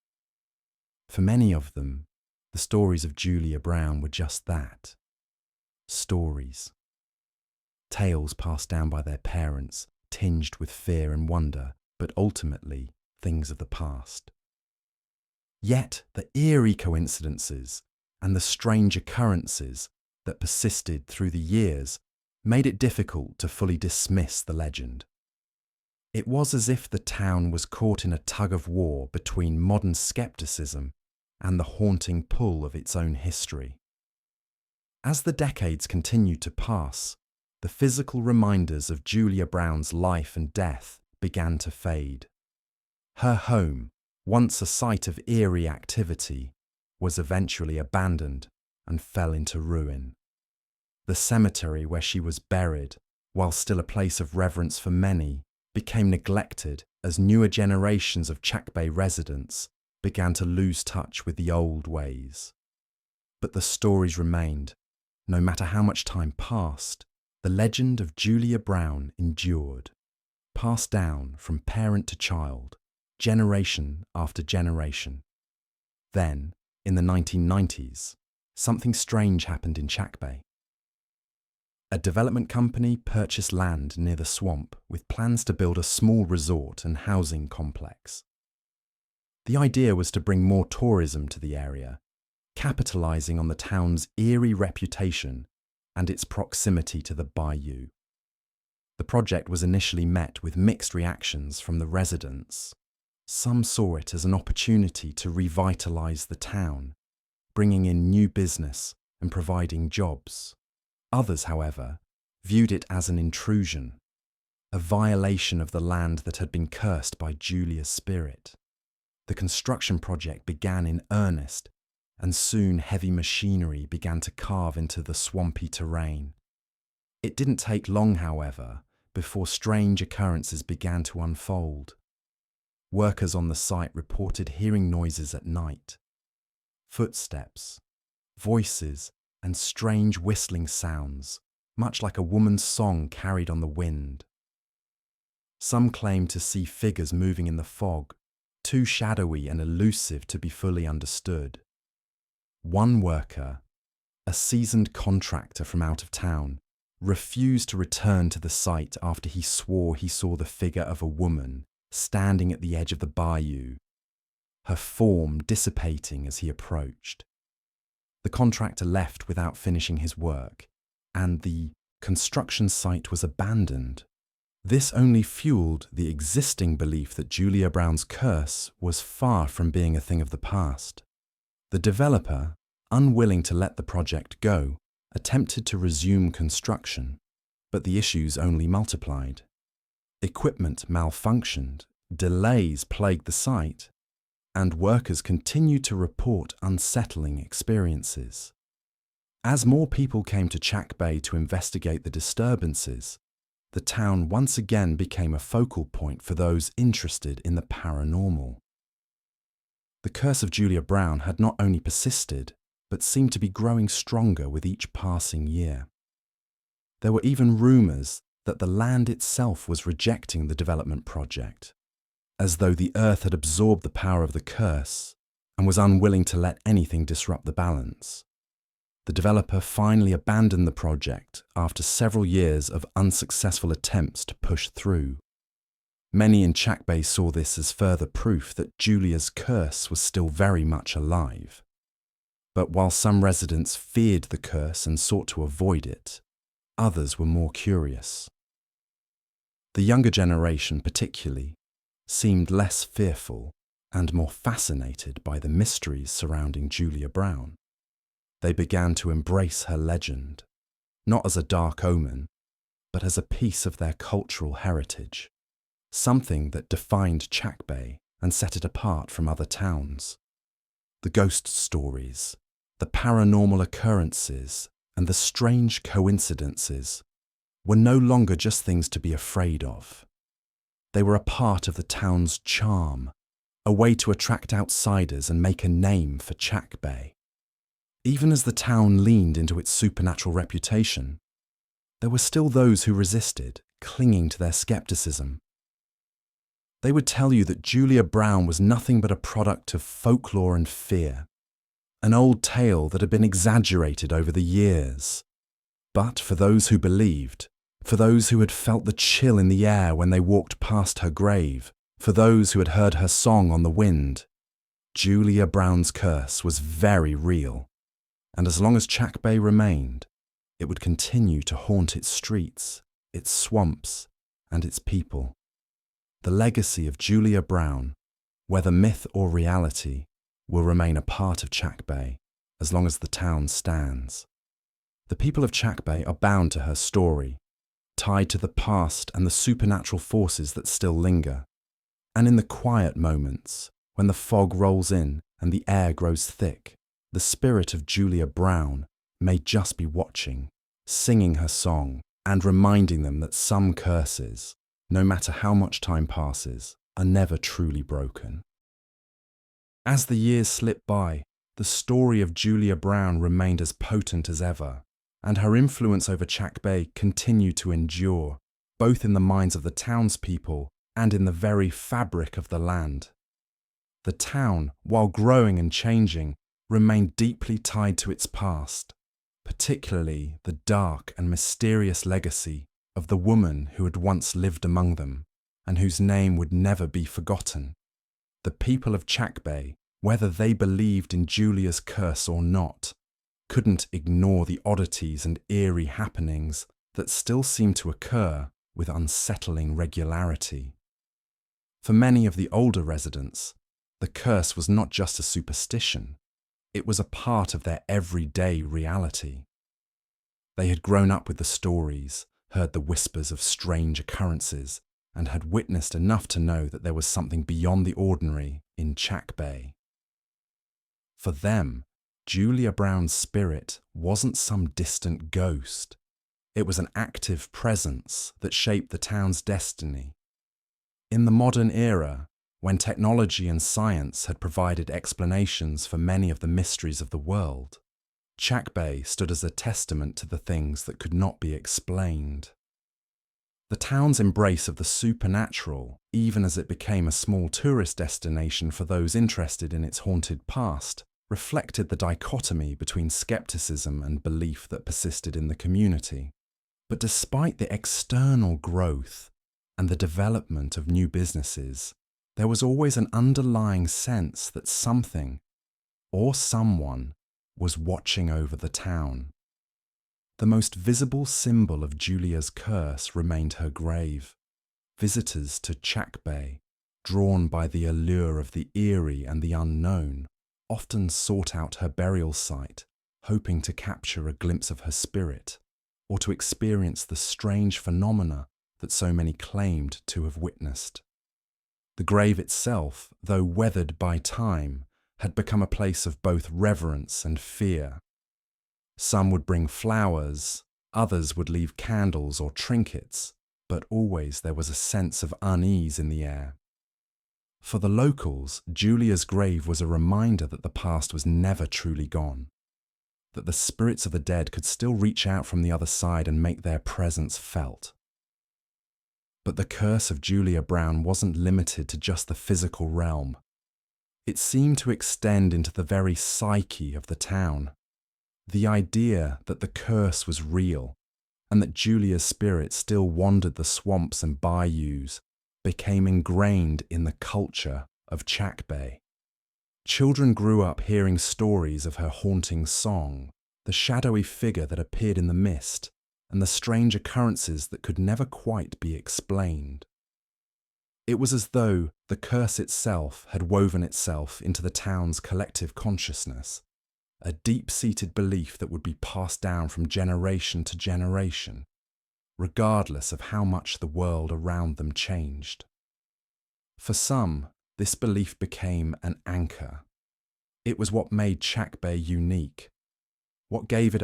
For many of them, the stories of Julia Brown were just that, stories. Tales passed down by their parents, tinged with fear and wonder, but ultimately things of the past. Yet the eerie coincidences and the strange occurrences that persisted through the years made it difficult to fully dismiss the legend. It was as if the town was caught in a tug-of-war between modern skepticism and the haunting pull of its own history. As the decades continued to pass, the physical reminders of Julia Brown's life and death began to fade. Her home, once a site of eerie activity, was eventually abandoned and fell into ruin. The cemetery where she was buried, while still a place of reverence for many, became neglected as newer generations of Chackbay residents began to lose touch with the old ways. But the stories remained. No matter how much time passed, the legend of Julia Brown endured, passed down from parent to child, generation after generation. Then, in the 1990s, something strange happened in Chackbay. A development company purchased land near the swamp with plans to build a small resort and housing complex. The idea was to bring more tourism to the area, capitalizing on the town's eerie reputation and its proximity to the bayou. The project was initially met with mixed reactions from the residents. Some saw it as an opportunity to revitalize the town, bringing in new business and providing jobs. Others, however, viewed it as an intrusion, a violation of the land that had been cursed by Julia's spirit. The construction project began in earnest, and soon heavy machinery began to carve into the swampy terrain. It didn't take long, however, before strange occurrences began to unfold. Workers on the site reported hearing noises at night, footsteps, voices, and strange whistling sounds, much like a woman's song carried on the wind. Some claimed to see figures moving in the fog, too shadowy and elusive to be fully understood. One worker, a seasoned contractor from out of town, refused to return to the site after he swore he saw the figure of a woman standing at the edge of the bayou, her form dissipating as he approached. The contractor left without finishing his work, and the construction site was abandoned. This only fueled the existing belief that Julia Brown's curse was far from being a thing of the past. The developer, unwilling to let the project go, attempted to resume construction, but the issues only multiplied. Equipment malfunctioned, Delays plagued the site, and workers continued to report unsettling experiences. As more people came to Chackbay to investigate the disturbances, the town once again became a focal point for those interested in the paranormal. The curse of Julia Brown had not only persisted, but seemed to be growing stronger with each passing year. There were even rumours that the land itself was rejecting the development project, as though the earth had absorbed the power of the curse and was unwilling to let anything disrupt the balance. The developer finally abandoned the project after several years of unsuccessful attempts to push through. Many in Chackbay saw this as further proof that Julia's curse was still very much alive. But while some residents feared the curse and sought to avoid it, others were more curious. The younger generation particularly seemed less fearful and more fascinated by the mysteries surrounding Julia Brown. They began to embrace her legend, not as a dark omen, but as a piece of their cultural heritage, something that defined Chackbay and set it apart from other towns. The ghost stories, the paranormal occurrences, and the strange coincidences were no longer just things to be afraid of. They were a part of the town's charm, a way to attract outsiders and make a name for Chackbay. Even as the town leaned into its supernatural reputation, there were still those who resisted, clinging to their skepticism. They would tell you that Julia Brown was nothing but a product of folklore and fear, an old tale that had been exaggerated over the years. But for those who believed, for those who had felt the chill in the air when they walked past her grave, for those who had heard her song on the wind, Julia Brown's curse was very real. And as long as Chackbay remained, it would continue to haunt its streets, its swamps, and its people. The legacy of Julia Brown, whether myth or reality, will remain a part of Chackbay as long as the town stands. The people of Chackbay are bound to her story, tied to the past and the supernatural forces that still linger. And in the quiet moments, when the fog rolls in and the air grows thick, the spirit of Julia Brown may just be watching, singing her song, and reminding them that some curses, no matter how much time passes, are never truly broken. As the years slipped by, the story of Julia Brown remained as potent as ever, and her influence over Chackbay continued to endure, both in the minds of the townspeople and in the very fabric of the land. The town, while growing and changing, remained deeply tied to its past, particularly the dark and mysterious legacy of the woman who had once lived among them and whose name would never be forgotten. The people of Chackbay, whether they believed in Julia's curse or not, couldn't ignore the oddities and eerie happenings that still seemed to occur with unsettling regularity. For many of the older residents, the curse was not just a superstition, it was a part of their everyday reality. They had grown up with the stories, heard the whispers of strange occurrences, and had witnessed enough to know that there was something beyond the ordinary in Chackbay. For them, Julia Brown's spirit wasn't some distant ghost. It was an active presence that shaped the town's destiny. In the modern era, when technology and science had provided explanations for many of the mysteries of the world, Chackbay stood as a testament to the things that could not be explained. The town's embrace of the supernatural, even as it became a small tourist destination for those interested in its haunted past, reflected the dichotomy between skepticism and belief that persisted in the community. But despite the external growth and the development of new businesses, there was always an underlying sense that something or someone was watching over the town. The most visible symbol of Julia's curse remained her grave. Visitors to Chackbay, drawn by the allure of the eerie and the unknown, often sought out her burial site, hoping to capture a glimpse of her spirit, or to experience the strange phenomena that so many claimed to have witnessed. The grave itself, though weathered by time, had become a place of both reverence and fear. Some would bring flowers, others would leave candles or trinkets, but always there was a sense of unease in the air. For the locals, Julia's grave was a reminder that the past was never truly gone, that the spirits of the dead could still reach out from the other side and make their presence felt. But the curse of Julia Brown wasn't limited to just the physical realm. It seemed to extend into the very psyche of the town. The idea that the curse was real and that Julia's spirit still wandered the swamps and bayous became ingrained in the culture of Chackbay. Children grew up hearing stories of her haunting song, the shadowy figure that appeared in the mist, and the strange occurrences that could never quite be explained. It was as though the curse itself had woven itself into the town's collective consciousness, a deep-seated belief that would be passed down from generation to generation, regardless of how much the world around them changed. For some, this belief became an anchor. It was what made Chackbay unique, what gave it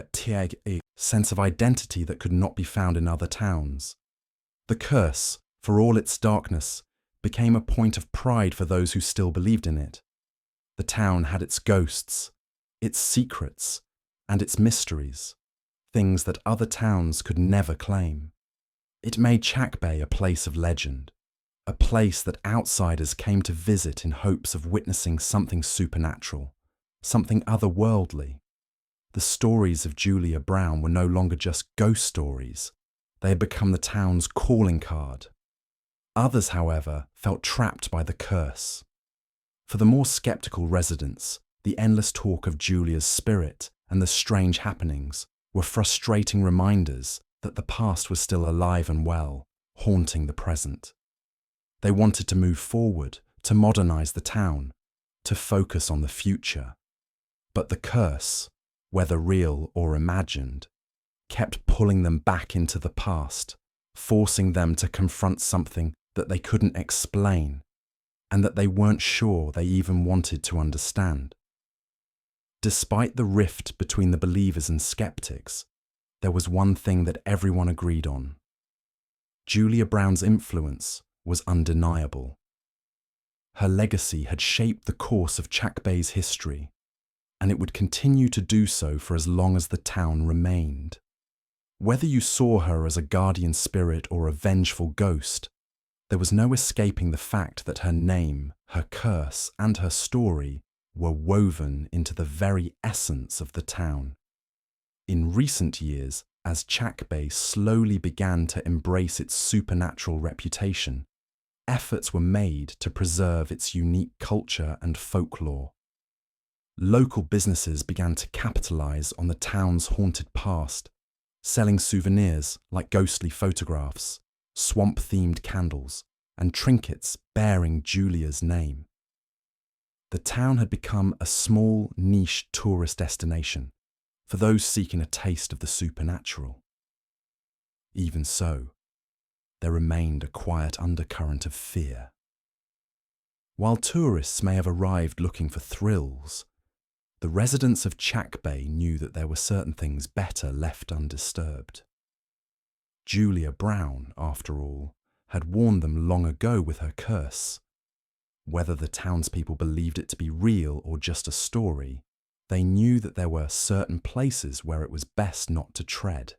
a sense of identity that could not be found in other towns. The curse, for all its darkness, became a point of pride for those who still believed in it. The town had its ghosts, its secrets, and its mysteries, things that other towns could never claim. It made Chackbay a place of legend, a place that outsiders came to visit in hopes of witnessing something supernatural, something otherworldly. The stories of Julia Brown were no longer just ghost stories. They had become the town's calling card. Others, however, felt trapped by the curse. For the more skeptical residents, the endless talk of Julia's spirit and the strange happenings were frustrating reminders that the past was still alive and well, haunting the present. They wanted to move forward, to modernize the town, to focus on the future. But the curse, whether real or imagined, kept pulling them back into the past, forcing them to confront something that they couldn't explain and that they weren't sure they even wanted to understand. Despite the rift between the believers and skeptics, there was one thing that everyone agreed on. Julia Brown's influence was undeniable. Her legacy had shaped the course of Chackbay's history, and it would continue to do so for as long as the town remained. Whether you saw her as a guardian spirit or a vengeful ghost, there was no escaping the fact that her name, her curse, and her story were woven into the very essence of the town. In recent years, as Chackbay slowly began to embrace its supernatural reputation, efforts were made to preserve its unique culture and folklore. Local businesses began to capitalize on the town's haunted past, selling souvenirs like ghostly photographs, swamp-themed candles, and trinkets bearing Julia's name. The town had become a small, niche tourist destination for those seeking a taste of the supernatural. Even so, there remained a quiet undercurrent of fear. While tourists may have arrived looking for thrills, the residents of Chackbay knew that there were certain things better left undisturbed. Julia Brown, after all, had warned them long ago with her curse. Whether the townspeople believed it to be real or just a story, they knew that there were certain places where it was best not to tread.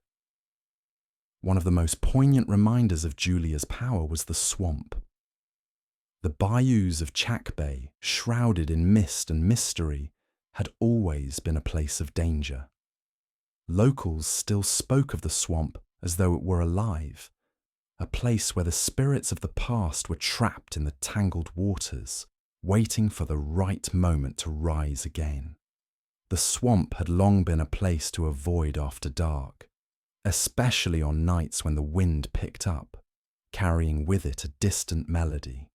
One of the most poignant reminders of Julia's power was the swamp. The bayous of Chackbay, shrouded in mist and mystery, had always been a place of danger. Locals still spoke of the swamp as though it were alive, a place where the spirits of the past were trapped in the tangled waters, waiting for the right moment to rise again. The swamp had long been a place to avoid after dark, especially on nights when the wind picked up, carrying with it a distant melody.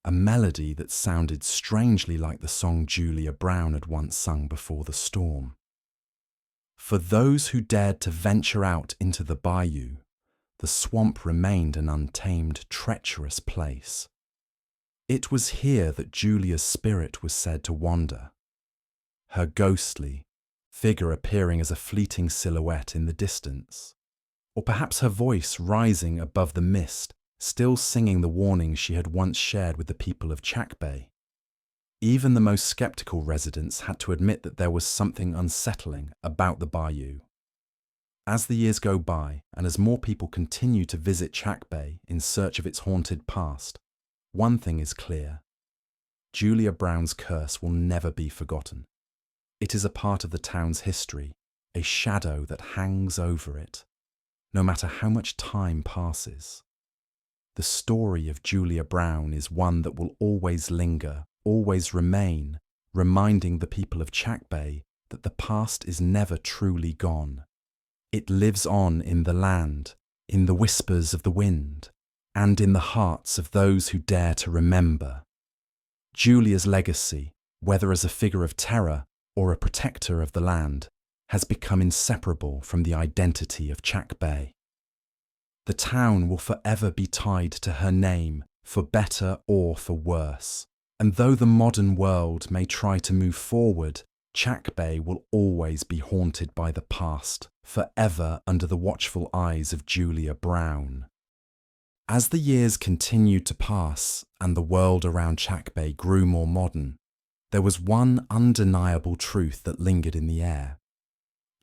A melody that sounded strangely like the song Julia Brown had once sung before the storm. For those who dared to venture out into the bayou, the swamp remained an untamed, treacherous place. It was here that Julia's spirit was said to wander, her ghostly figure appearing as a fleeting silhouette in the distance, or perhaps her voice rising above the mist, still singing the warnings she had once shared with the people of Chackbay. Even the most skeptical residents had to admit that there was something unsettling about the bayou. As the years go by, and as more people continue to visit Chackbay in search of its haunted past, one thing is clear: Julia Brown's curse will never be forgotten. It is a part of the town's history, a shadow that hangs over it, no matter how much time passes. The story of Julia Brown is one that will always linger, always remain, reminding the people of Chackbay that the past is never truly gone. It lives on in the land, in the whispers of the wind, and in the hearts of those who dare to remember. Julia's legacy, whether as a figure of terror or a protector of the land, has become inseparable from the identity of Chackbay. The town will forever be tied to her name, for better or for worse. And though the modern world may try to move forward, Chackbay will always be haunted by the past, forever under the watchful eyes of Julia Brown. As the years continued to pass and the world around Chackbay grew more modern, there was one undeniable truth that lingered in the air.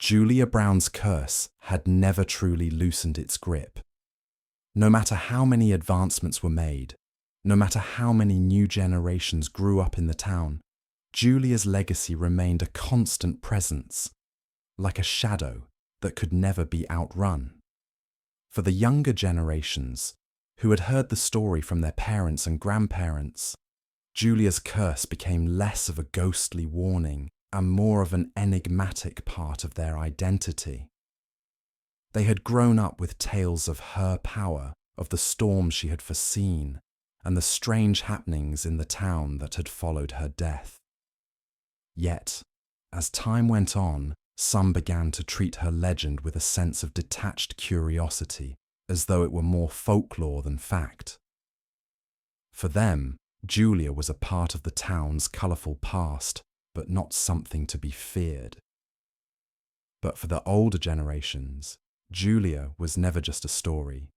Julia Brown's curse had never truly loosened its grip. No matter how many advancements were made, no matter how many new generations grew up in the town, Julia's legacy remained a constant presence, like a shadow that could never be outrun. For the younger generations, who had heard the story from their parents and grandparents, Julia's curse became less of a ghostly warning and more of an enigmatic part of their identity. They had grown up with tales of her power, of the storms she had foreseen, and the strange happenings in the town that had followed her death. Yet, as time went on, some began to treat her legend with a sense of detached curiosity, as though it were more folklore than fact. For them, Julia was a part of the town's colourful past, but not something to be feared. But for the older generations, Julia was never just a story.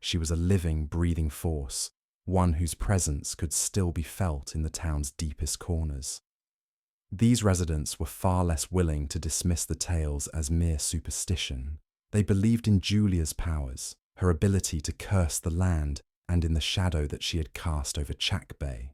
She was a living, breathing force, one whose presence could still be felt in the town's deepest corners. These residents were far less willing to dismiss the tales as mere superstition. They believed in Julia's powers, her ability to curse the land, and in the shadow that she had cast over Chackbay.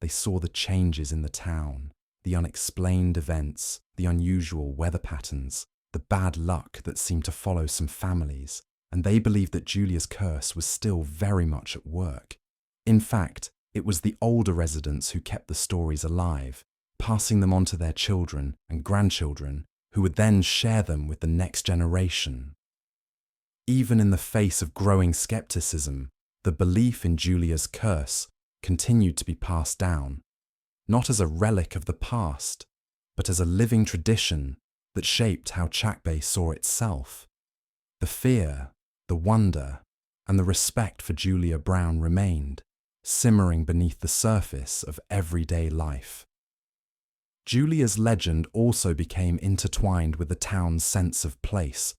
They saw the changes in the town, the unexplained events, the unusual weather patterns, the bad luck that seemed to follow some families, and they believed that Julia's curse was still very much at work. In fact, it was the older residents who kept the stories alive, passing them on to their children and grandchildren, who would then share them with the next generation. Even in the face of growing skepticism, the belief in Julia's curse continued to be passed down, not as a relic of the past, but as a living tradition that shaped how Chackbay saw itself. The fear, the wonder, and the respect for Julia Brown remained, simmering beneath the surface of everyday life. Julia's legend also became intertwined with the town's sense of place.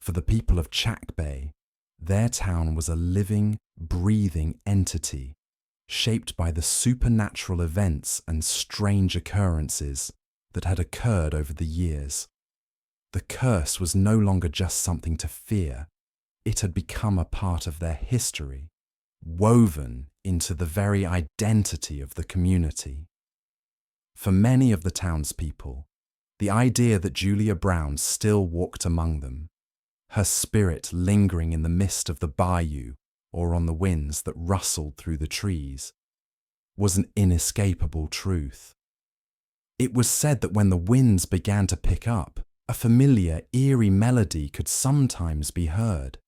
For the people of Chackbay, their town was a living, breathing entity, shaped by the supernatural events and strange occurrences that had occurred over the years. The curse was no longer just something to fear. It had become a part of their history, woven into the very identity of the community. For many of the townspeople, the idea that Julia Brown still walked among them, her spirit lingering in the mist of the bayou or on the winds that rustled through the trees, was an inescapable truth. It was said that when the winds began to pick up, a familiar, eerie melody could sometimes be heard,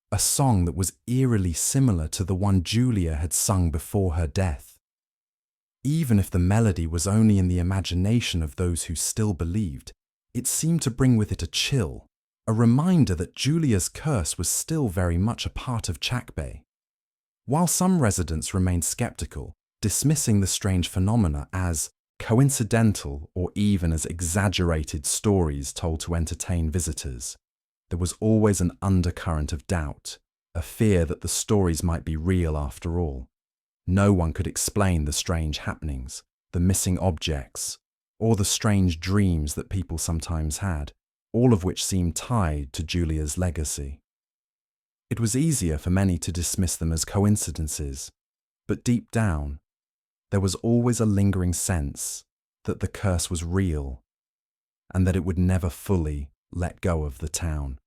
a song that was eerily similar to the one Julia had sung before her death. Even if the melody was only in the imagination of those who still believed, it seemed to bring with it a chill, a reminder that Julia's curse was still very much a part of Chackbay. While some residents remained skeptical, dismissing the strange phenomena as coincidental or even as exaggerated stories told to entertain visitors. There was always an undercurrent of doubt, a fear that the stories might be real after all. No one could explain the strange happenings, the missing objects, or the strange dreams that people sometimes had, all of which seemed tied to Julia's legacy. It was easier for many to dismiss them as coincidences, but deep down, there was always a lingering sense that the curse was real and that it would never fully let go of the town.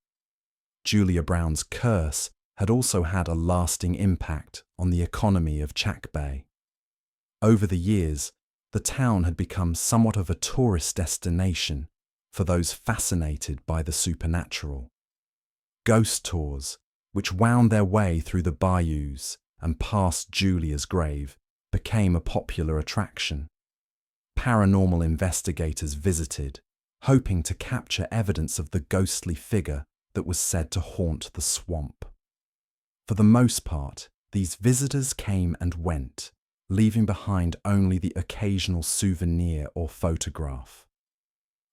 Julia Brown's curse had also had a lasting impact on the economy of Chackbay. Over the years, the town had become somewhat of a tourist destination for those fascinated by the supernatural. Ghost tours, which wound their way through the bayous and past Julia's grave, became a popular attraction. Paranormal investigators visited, hoping to capture evidence of the ghostly figure that was said to haunt the swamp. For the most part, these visitors came and went, leaving behind only the occasional souvenir or photograph.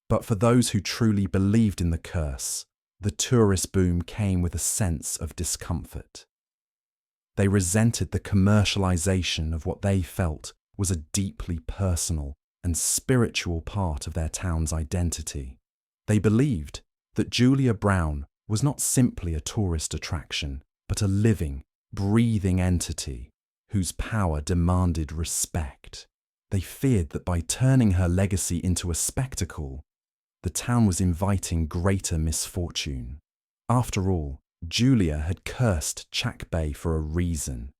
But for those who truly believed in the curse, the tourist boom came with a sense of discomfort. They resented the commercialization of what they felt was a deeply personal and spiritual part of their town's identity. They believed that Julia Brown was not simply a tourist attraction, but a living, breathing entity whose power demanded respect. They feared that by turning her legacy into a spectacle, the town was inviting greater misfortune. After all, Julia had cursed Chackbay for a reason.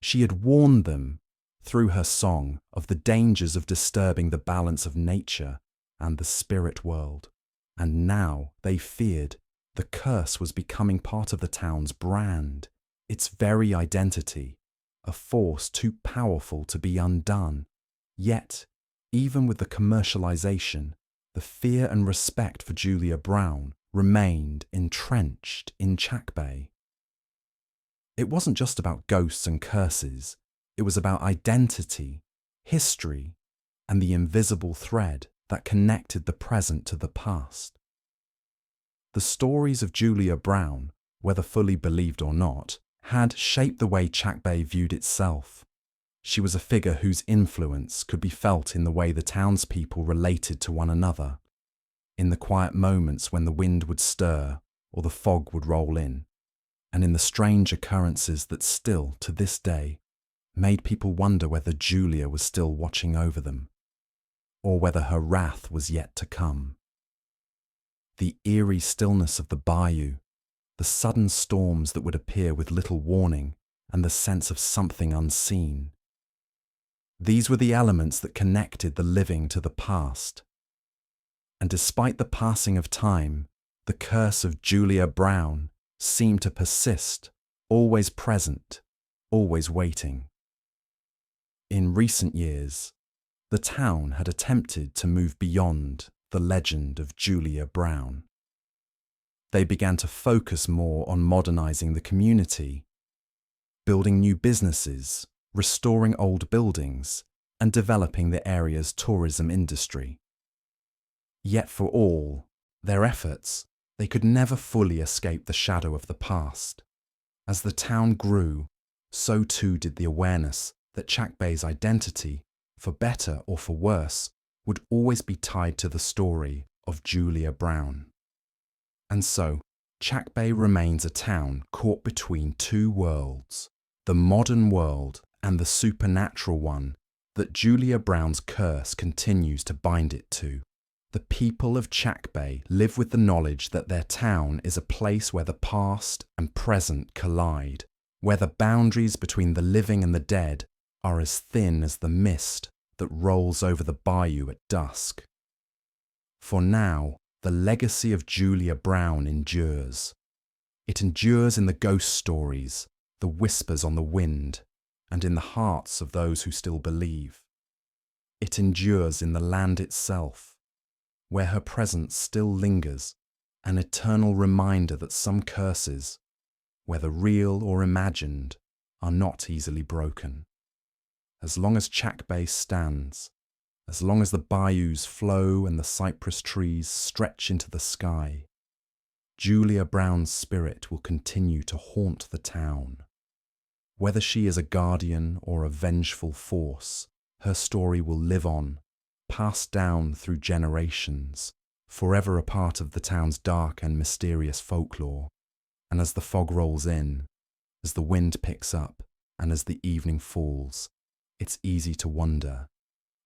She had warned them, through her song, of the dangers of disturbing the balance of nature and the spirit world. And now they feared the curse was becoming part of the town's brand, its very identity, a force too powerful to be undone. Yet, even with the commercialization, the fear and respect for Julia Brown remained entrenched in Chackbay. It wasn't just about ghosts and curses, it was about identity, history, and the invisible thread that connected the present to the past. The stories of Julia Brown, whether fully believed or not, had shaped the way Chackbay viewed itself. She was a figure whose influence could be felt in the way the townspeople related to one another, in the quiet moments when the wind would stir or the fog would roll in, and in the strange occurrences that still, to this day, made people wonder whether Julia was still watching over them, or whether her wrath was yet to come. The eerie stillness of the bayou, the sudden storms that would appear with little warning, and the sense of something unseen. These were the elements that connected the living to the past. And despite the passing of time, the curse of Julia Brown seemed to persist, always present, always waiting. In recent years, the town had attempted to move beyond the legend of Julia Brown. They began to focus more on modernizing the community, building new businesses, restoring old buildings, and developing the area's tourism industry. Yet for all their efforts, they could never fully escape the shadow of the past. As the town grew, so too did the awareness that Chackbay's identity, for better or for worse, would always be tied to the story of Julia Brown. And so, Chackbay remains a town caught between two worlds, the modern world and the supernatural one that Julia Brown's curse continues to bind it to. The people of Chackbay live with the knowledge that their town is a place where the past and present collide, where the boundaries between the living and the dead are as thin as the mist that rolls over the bayou at dusk. For now, the legacy of Julia Brown endures. It endures in the ghost stories, the whispers on the wind, and in the hearts of those who still believe. It endures in the land itself, where her presence still lingers, an eternal reminder that some curses, whether real or imagined, are not easily broken. As long as Chackbay stands, as long as the bayous flow and the cypress trees stretch into the sky, Julia Brown's spirit will continue to haunt the town. Whether she is a guardian or a vengeful force, her story will live on, passed down through generations, forever a part of the town's dark and mysterious folklore. And as the fog rolls in, as the wind picks up, and as the evening falls, it's easy to wonder,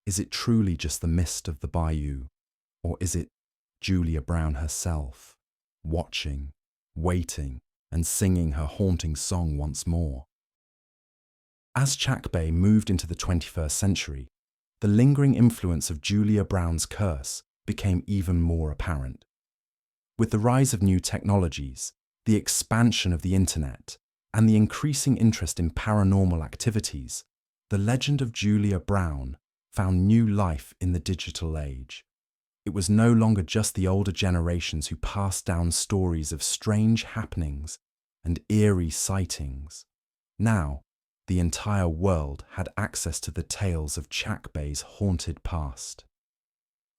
is it truly just the mist of the bayou, or is it Julia Brown herself, watching, waiting, and singing her haunting song once more? As Chackbay moved into the 21st century, the lingering influence of Julia Brown's curse became even more apparent. With the rise of new technologies, the expansion of the internet, and the increasing interest in paranormal activities, the legend of Julia Brown found new life in the digital age. It was no longer just the older generations who passed down stories of strange happenings and eerie sightings. Now, the entire world had access to the tales of Chackbay's haunted past.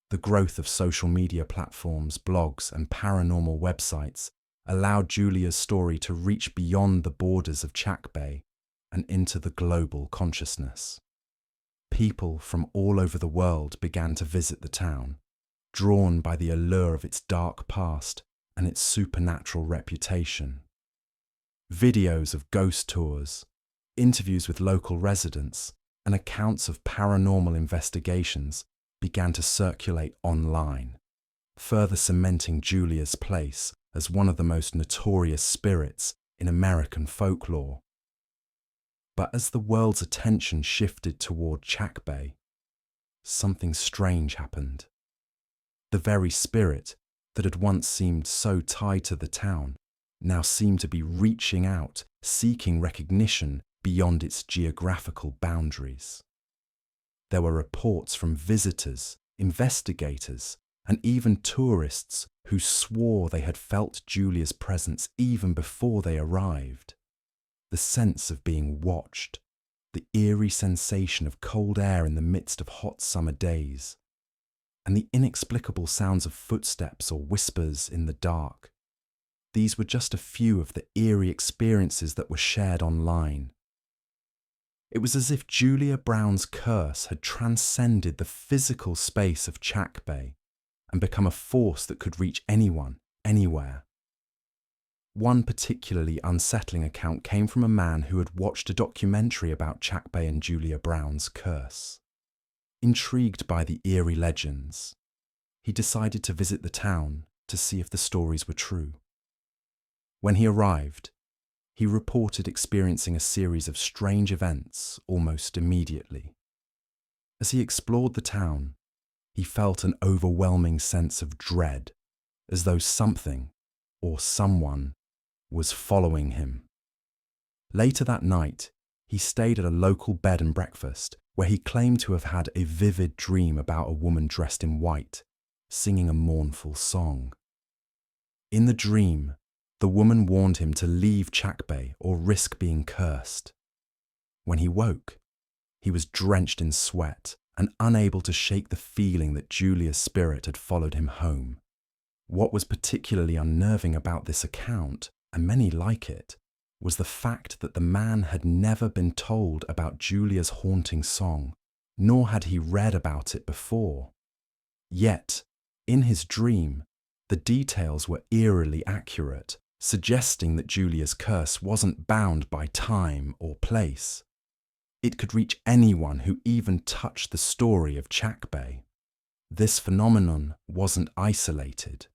The growth of social media platforms, blogs, and paranormal websites allowed Julia's story to reach beyond the borders of Chackbay and into the global consciousness. People from all over the world began to visit the town, drawn by the allure of its dark past and its supernatural reputation. Videos of ghost tours, interviews with local residents, and accounts of paranormal investigations began to circulate online, further cementing Julia's place as one of the most notorious spirits in American folklore. But as the world's attention shifted toward Chackbay, something strange happened. The very spirit that had once seemed so tied to the town now seemed to be reaching out, seeking recognition beyond its geographical boundaries. There were reports from visitors, investigators, and even tourists who swore they had felt Julia's presence even before they arrived. The sense of being watched, the eerie sensation of cold air in the midst of hot summer days, and the inexplicable sounds of footsteps or whispers in the dark. These were just a few of the eerie experiences that were shared online. It was as if Julia Brown's curse had transcended the physical space of Chackbay and become a force that could reach anyone, anywhere. One particularly unsettling account came from a man who had watched a documentary about Chackbay and Julia Brown's curse. Intrigued by the eerie legends, he decided to visit the town to see if the stories were true. When he arrived, he reported experiencing a series of strange events almost immediately. As he explored the town, he felt an overwhelming sense of dread, as though something or someone was following him. Later that night, he stayed at a local bed and breakfast where he claimed to have had a vivid dream about a woman dressed in white, singing a mournful song. In the dream, the woman warned him to leave Chackbay or risk being cursed. When he woke, he was drenched in sweat and unable to shake the feeling that Julia's spirit had followed him home. What was particularly unnerving about this account, and many like it, was the fact that the man had never been told about Julia's haunting song, nor had he read about it before. Yet, in his dream, the details were eerily accurate, suggesting that Julia's curse wasn't bound by time or place. It could reach anyone who even touched the story of Chackbay. This phenomenon wasn't isolated.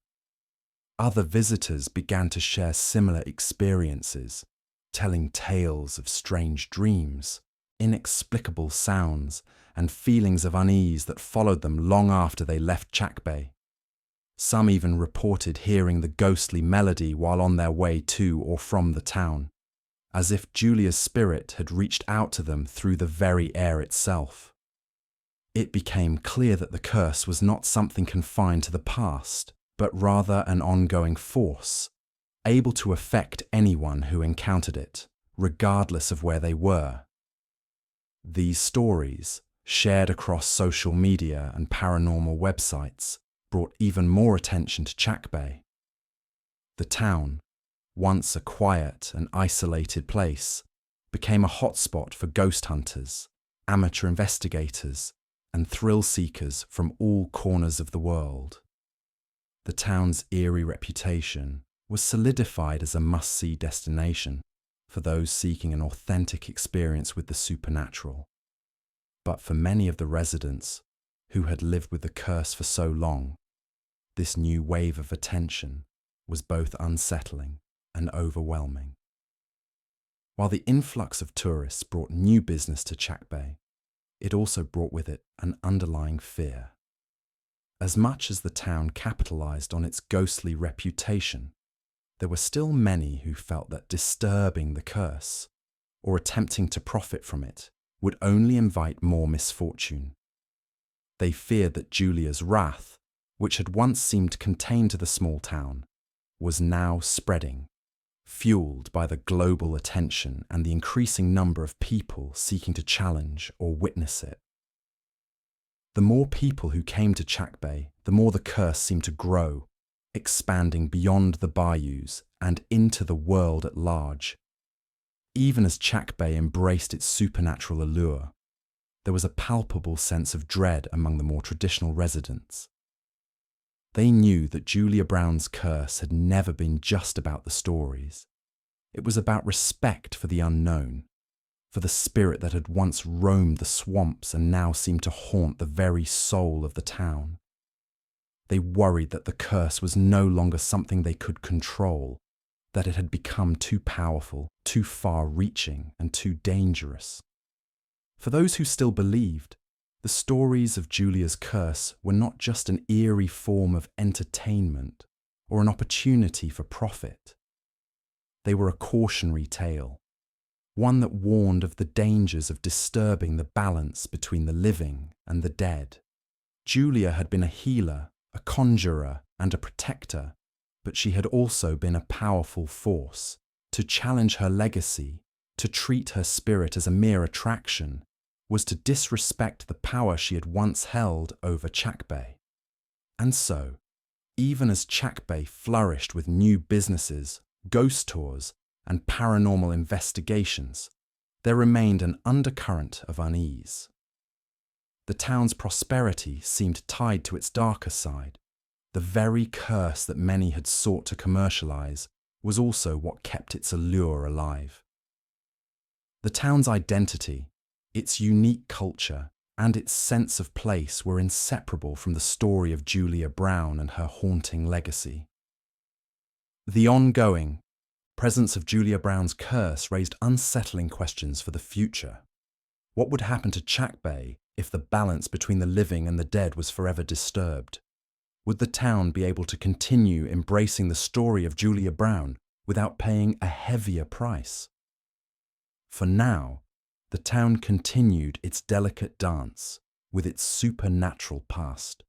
Other visitors began to share similar experiences, telling tales of strange dreams, inexplicable sounds, and feelings of unease that followed them long after they left Chackbay. Some even reported hearing the ghostly melody while on their way to or from the town, as if Julia's spirit had reached out to them through the very air itself. It became clear that the curse was not something confined to the past, but rather an ongoing force, able to affect anyone who encountered it, regardless of where they were. These stories, shared across social media and paranormal websites, brought even more attention to Chackbay. The town, once a quiet and isolated place, became a hotspot for ghost hunters, amateur investigators, and thrill seekers from all corners of the world. The town's eerie reputation was solidified as a must-see destination for those seeking an authentic experience with the supernatural. But for many of the residents who had lived with the curse for so long, this new wave of attention was both unsettling and overwhelming. While the influx of tourists brought new business to Chackbay, it also brought with it an underlying fear. As much as the town capitalized on its ghostly reputation, there were still many who felt that disturbing the curse, or attempting to profit from it, would only invite more misfortune. They feared that Julia's wrath, which had once seemed contained to the small town, was now spreading, fueled by the global attention and the increasing number of people seeking to challenge or witness it. The more people who came to Chackbay, the more the curse seemed to grow, expanding beyond the bayous and into the world at large. Even as Chackbay embraced its supernatural allure, there was a palpable sense of dread among the more traditional residents. They knew that Julia Brown's curse had never been just about the stories. It was about respect for the unknown, for the spirit that had once roamed the swamps and now seemed to haunt the very soul of the town. They worried that the curse was no longer something they could control, that it had become too powerful, too far-reaching, and too dangerous. For those who still believed, the stories of Julia's curse were not just an eerie form of entertainment or an opportunity for profit. They were a cautionary tale, one that warned of the dangers of disturbing the balance between the living and the dead. Julia had been a healer, a conjurer, and a protector, but she had also been a powerful force. To challenge her legacy, to treat her spirit as a mere attraction, was to disrespect the power she had once held over Chackbay. And so, even as Chackbay flourished with new businesses, ghost tours, and paranormal investigations, there remained an undercurrent of unease. The town's prosperity seemed tied to its darker side. The very curse that many had sought to commercialize was also what kept its allure alive. The town's identity, its unique culture, and its sense of place were inseparable from the story of Julia Brown and her haunting legacy. The ongoing presence of Julia Brown's curse raised unsettling questions for the future. What would happen to Chackbay if the balance between the living and the dead was forever disturbed? Would the town be able to continue embracing the story of Julia Brown without paying a heavier price? For now, the town continued its delicate dance with its supernatural past,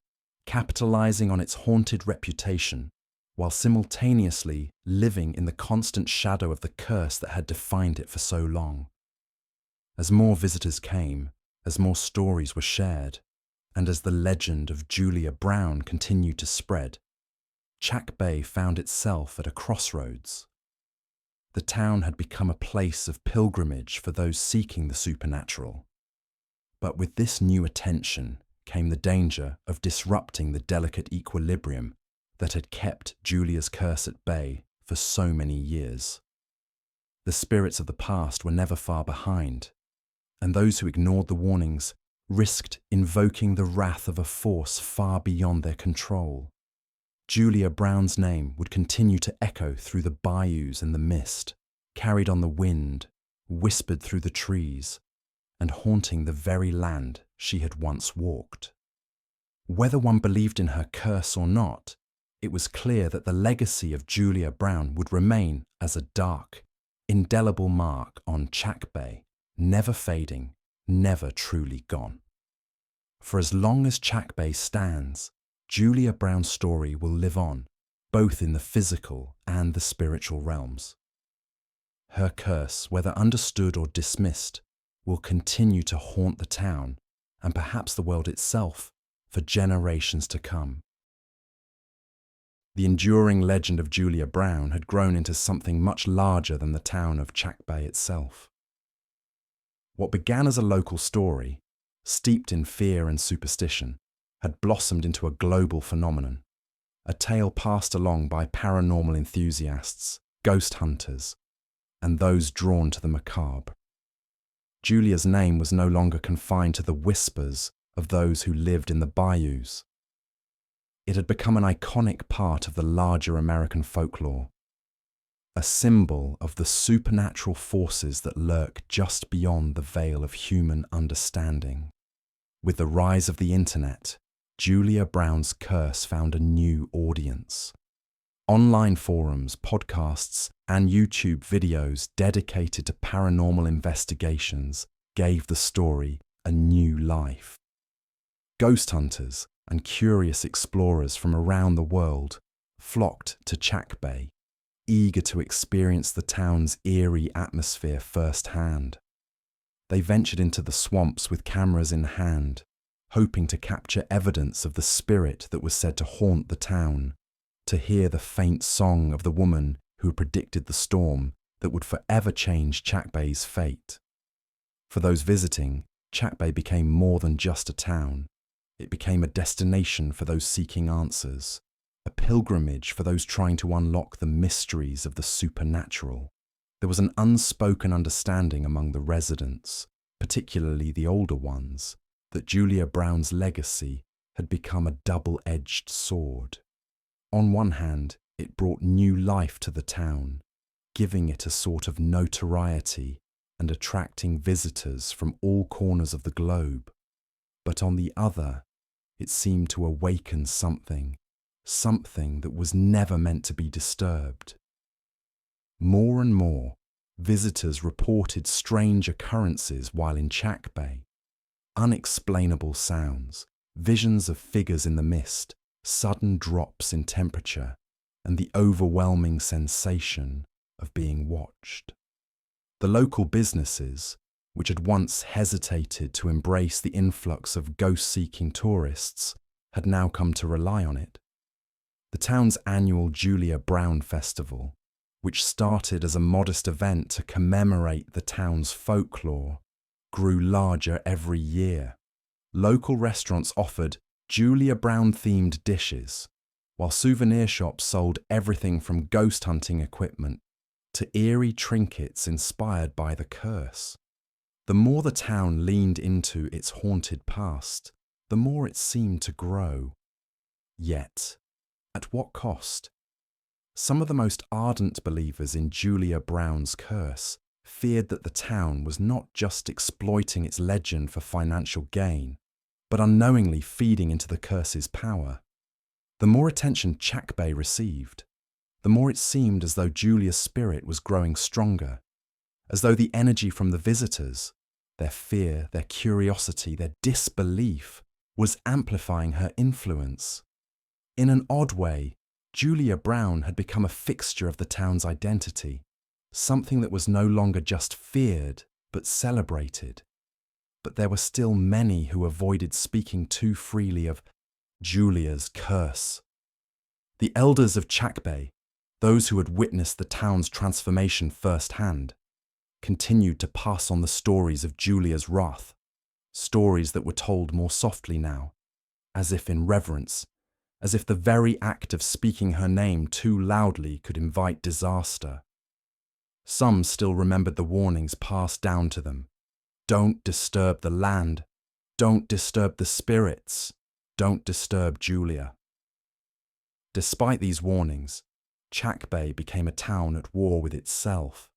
capitalizing on its haunted reputation, while simultaneously living in the constant shadow of the curse that had defined it for so long. As more visitors came, as more stories were shared, and as the legend of Julia Brown continued to spread, Chackbay found itself at a crossroads. The town had become a place of pilgrimage for those seeking the supernatural. But with this new attention came the danger of disrupting the delicate equilibrium that had kept Julia's curse at bay for so many years. The spirits of the past were never far behind, and those who ignored the warnings risked invoking the wrath of a force far beyond their control. Julia Brown's name would continue to echo through the bayous and the mist, carried on the wind, whispered through the trees, and haunting the very land she had once walked. Whether one believed in her curse or not, it was clear that the legacy of Julia Brown would remain as a dark, indelible mark on Chackbay, never fading, never truly gone. For as long as Chackbay stands, Julia Brown's story will live on, both in the physical and the spiritual realms. Her curse, whether understood or dismissed, will continue to haunt the town and perhaps the world itself for generations to come. The enduring legend of Julia Brown had grown into something much larger than the town of Chackbay itself. What began as a local story, steeped in fear and superstition, had blossomed into a global phenomenon, a tale passed along by paranormal enthusiasts, ghost hunters, and those drawn to the macabre. Julia's name was no longer confined to the whispers of those who lived in the bayous. It had become an iconic part of the larger American folklore, a symbol of the supernatural forces that lurk just beyond the veil of human understanding. With the rise of the internet, Julia Brown's curse found a new audience. Online forums, podcasts, and YouTube videos dedicated to paranormal investigations gave the story a new life. Ghost hunters and curious explorers from around the world flocked to Chackbay, eager to experience the town's eerie atmosphere firsthand. They ventured into the swamps with cameras in hand, hoping to capture evidence of the spirit that was said to haunt the town, to hear the faint song of the woman who predicted the storm that would forever change Chackbay's fate. For those visiting, Chackbay became more than just a town. It became a destination for those seeking answers, a pilgrimage for those trying to unlock the mysteries of the supernatural. There was an unspoken understanding among the residents, particularly the older ones, that Julia Brown's legacy had become a double-edged sword. On one hand, it brought new life to the town, giving it a sort of notoriety and attracting visitors from all corners of the globe. But on the other, it seemed to awaken something that was never meant to be disturbed. More and more, visitors reported strange occurrences while in Chackbay. Unexplainable sounds, visions of figures in the mist, sudden drops in temperature, and the overwhelming sensation of being watched. The local businesses, which had once hesitated to embrace the influx of ghost-seeking tourists, had now come to rely on it. The town's annual Julia Brown Festival, which started as a modest event to commemorate the town's folklore, grew larger every year. Local restaurants offered Julia Brown-themed dishes, while souvenir shops sold everything from ghost hunting equipment to eerie trinkets inspired by the curse. The more the town leaned into its haunted past, the more it seemed to grow. Yet, at what cost? Some of the most ardent believers in Julia Brown's curse feared that the town was not just exploiting its legend for financial gain, but unknowingly feeding into the curse's power. The more attention Chackbay received, the more it seemed as though Julia's spirit was growing stronger, as though the energy from the visitors, their fear, their curiosity, their disbelief, was amplifying her influence. In an odd way, Julia Brown had become a fixture of the town's identity, something that was no longer just feared, but celebrated. But there were still many who avoided speaking too freely of Julia's curse. The elders of Chackbay, those who had witnessed the town's transformation firsthand, continued to pass on the stories of Julia's wrath, stories that were told more softly now, as if in reverence, as if the very act of speaking her name too loudly could invite disaster. Some still remembered the warnings passed down to them. Don't disturb the land. Don't disturb the spirits. Don't disturb Julia. Despite these warnings, Chackbay became a town at war with itself.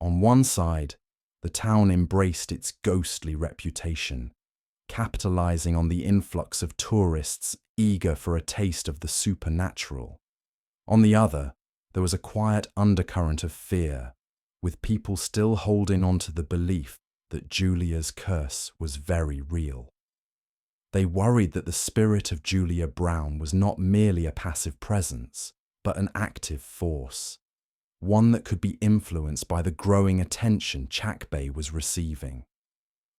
On one side, the town embraced its ghostly reputation, capitalizing on the influx of tourists eager for a taste of the supernatural. On the other, there was a quiet undercurrent of fear, with people still holding on to the belief that Julia's curse was very real. They worried that the spirit of Julia Brown was not merely a passive presence, but an active force, one that could be influenced by the growing attention Chackbay was receiving.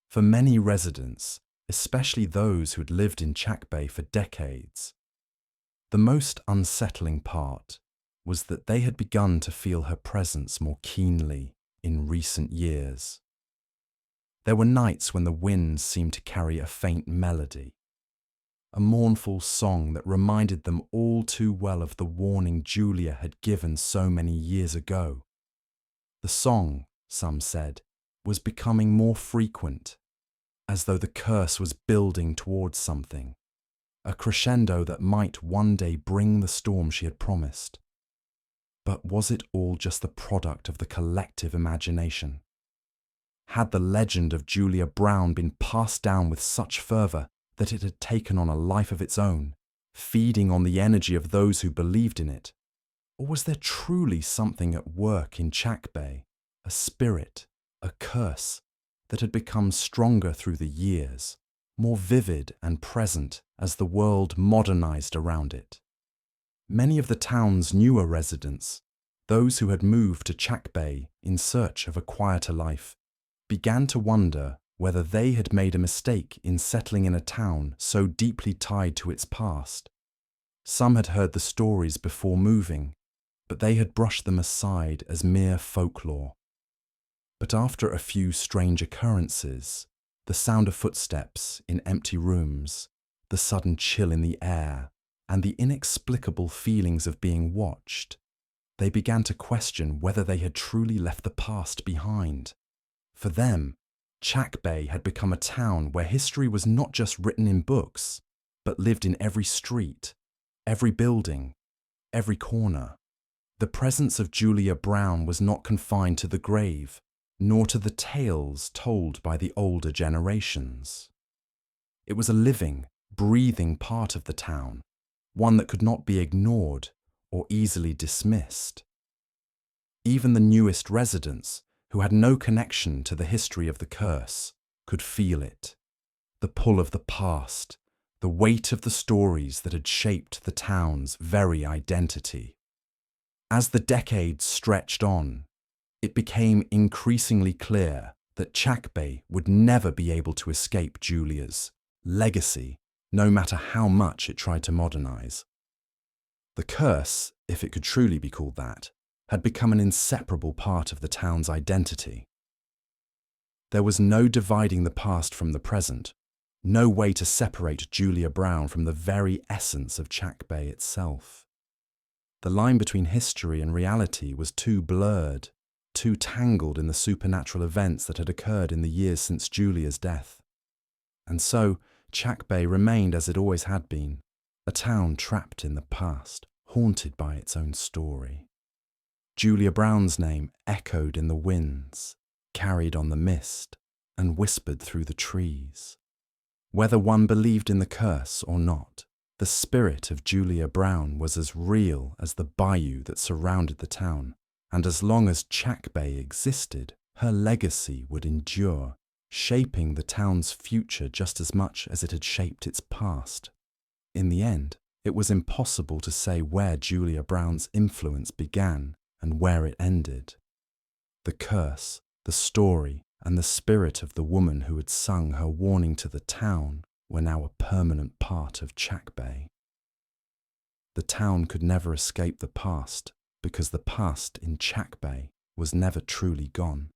For many residents, especially those who had lived in Chackbay for decades, the most unsettling part was that they had begun to feel her presence more keenly in recent years. There were nights when the winds seemed to carry a faint melody, a mournful song that reminded them all too well of the warning Julia had given so many years ago. The song, some said, was becoming more frequent, as though the curse was building towards something, a crescendo that might one day bring the storm she had promised. But was it all just the product of the collective imagination? Had the legend of Julia Brown been passed down with such fervour that it had taken on a life of its own, feeding on the energy of those who believed in it? Or was there truly something at work in Chackbay, a spirit, a curse, that had become stronger through the years, more vivid and present as the world modernized around it? Many of the town's newer residents, those who had moved to Chackbay in search of a quieter life, began to wonder whether they had made a mistake in settling in a town so deeply tied to its past. Some had heard the stories before moving, but they had brushed them aside as mere folklore. But after a few strange occurrences, the sound of footsteps in empty rooms, the sudden chill in the air, and the inexplicable feelings of being watched, they began to question whether they had truly left the past behind. For them, Chackbay had become a town where history was not just written in books, but lived in every street, every building, every corner. The presence of Julia Brown was not confined to the grave, nor to the tales told by the older generations. It was a living, breathing part of the town, one that could not be ignored or easily dismissed. Even the newest residents, who had no connection to the history of the curse, could feel it. The pull of the past, the weight of the stories that had shaped the town's very identity. As the decades stretched on, it became increasingly clear that Chackbay would never be able to escape Julia's legacy, no matter how much it tried to modernize. The curse, if it could truly be called that, had become an inseparable part of the town's identity. There was no dividing the past from the present, no way to separate Julia Brown from the very essence of Chackbay itself. The line between history and reality was too blurred, too tangled in the supernatural events that had occurred in the years since Julia's death. And so, Chackbay remained as it always had been, a town trapped in the past, haunted by its own story. Julia Brown's name echoed in the winds, carried on the mist, and whispered through the trees. Whether one believed in the curse or not, the spirit of Julia Brown was as real as the bayou that surrounded the town, and as long as Chackbay existed, her legacy would endure, shaping the town's future just as much as it had shaped its past. In the end, it was impossible to say where Julia Brown's influence began and where it ended. The curse, the story, and the spirit of the woman who had sung her warning to the town were now a permanent part of Chackbay. The town could never escape the past because the past in Chackbay was never truly gone.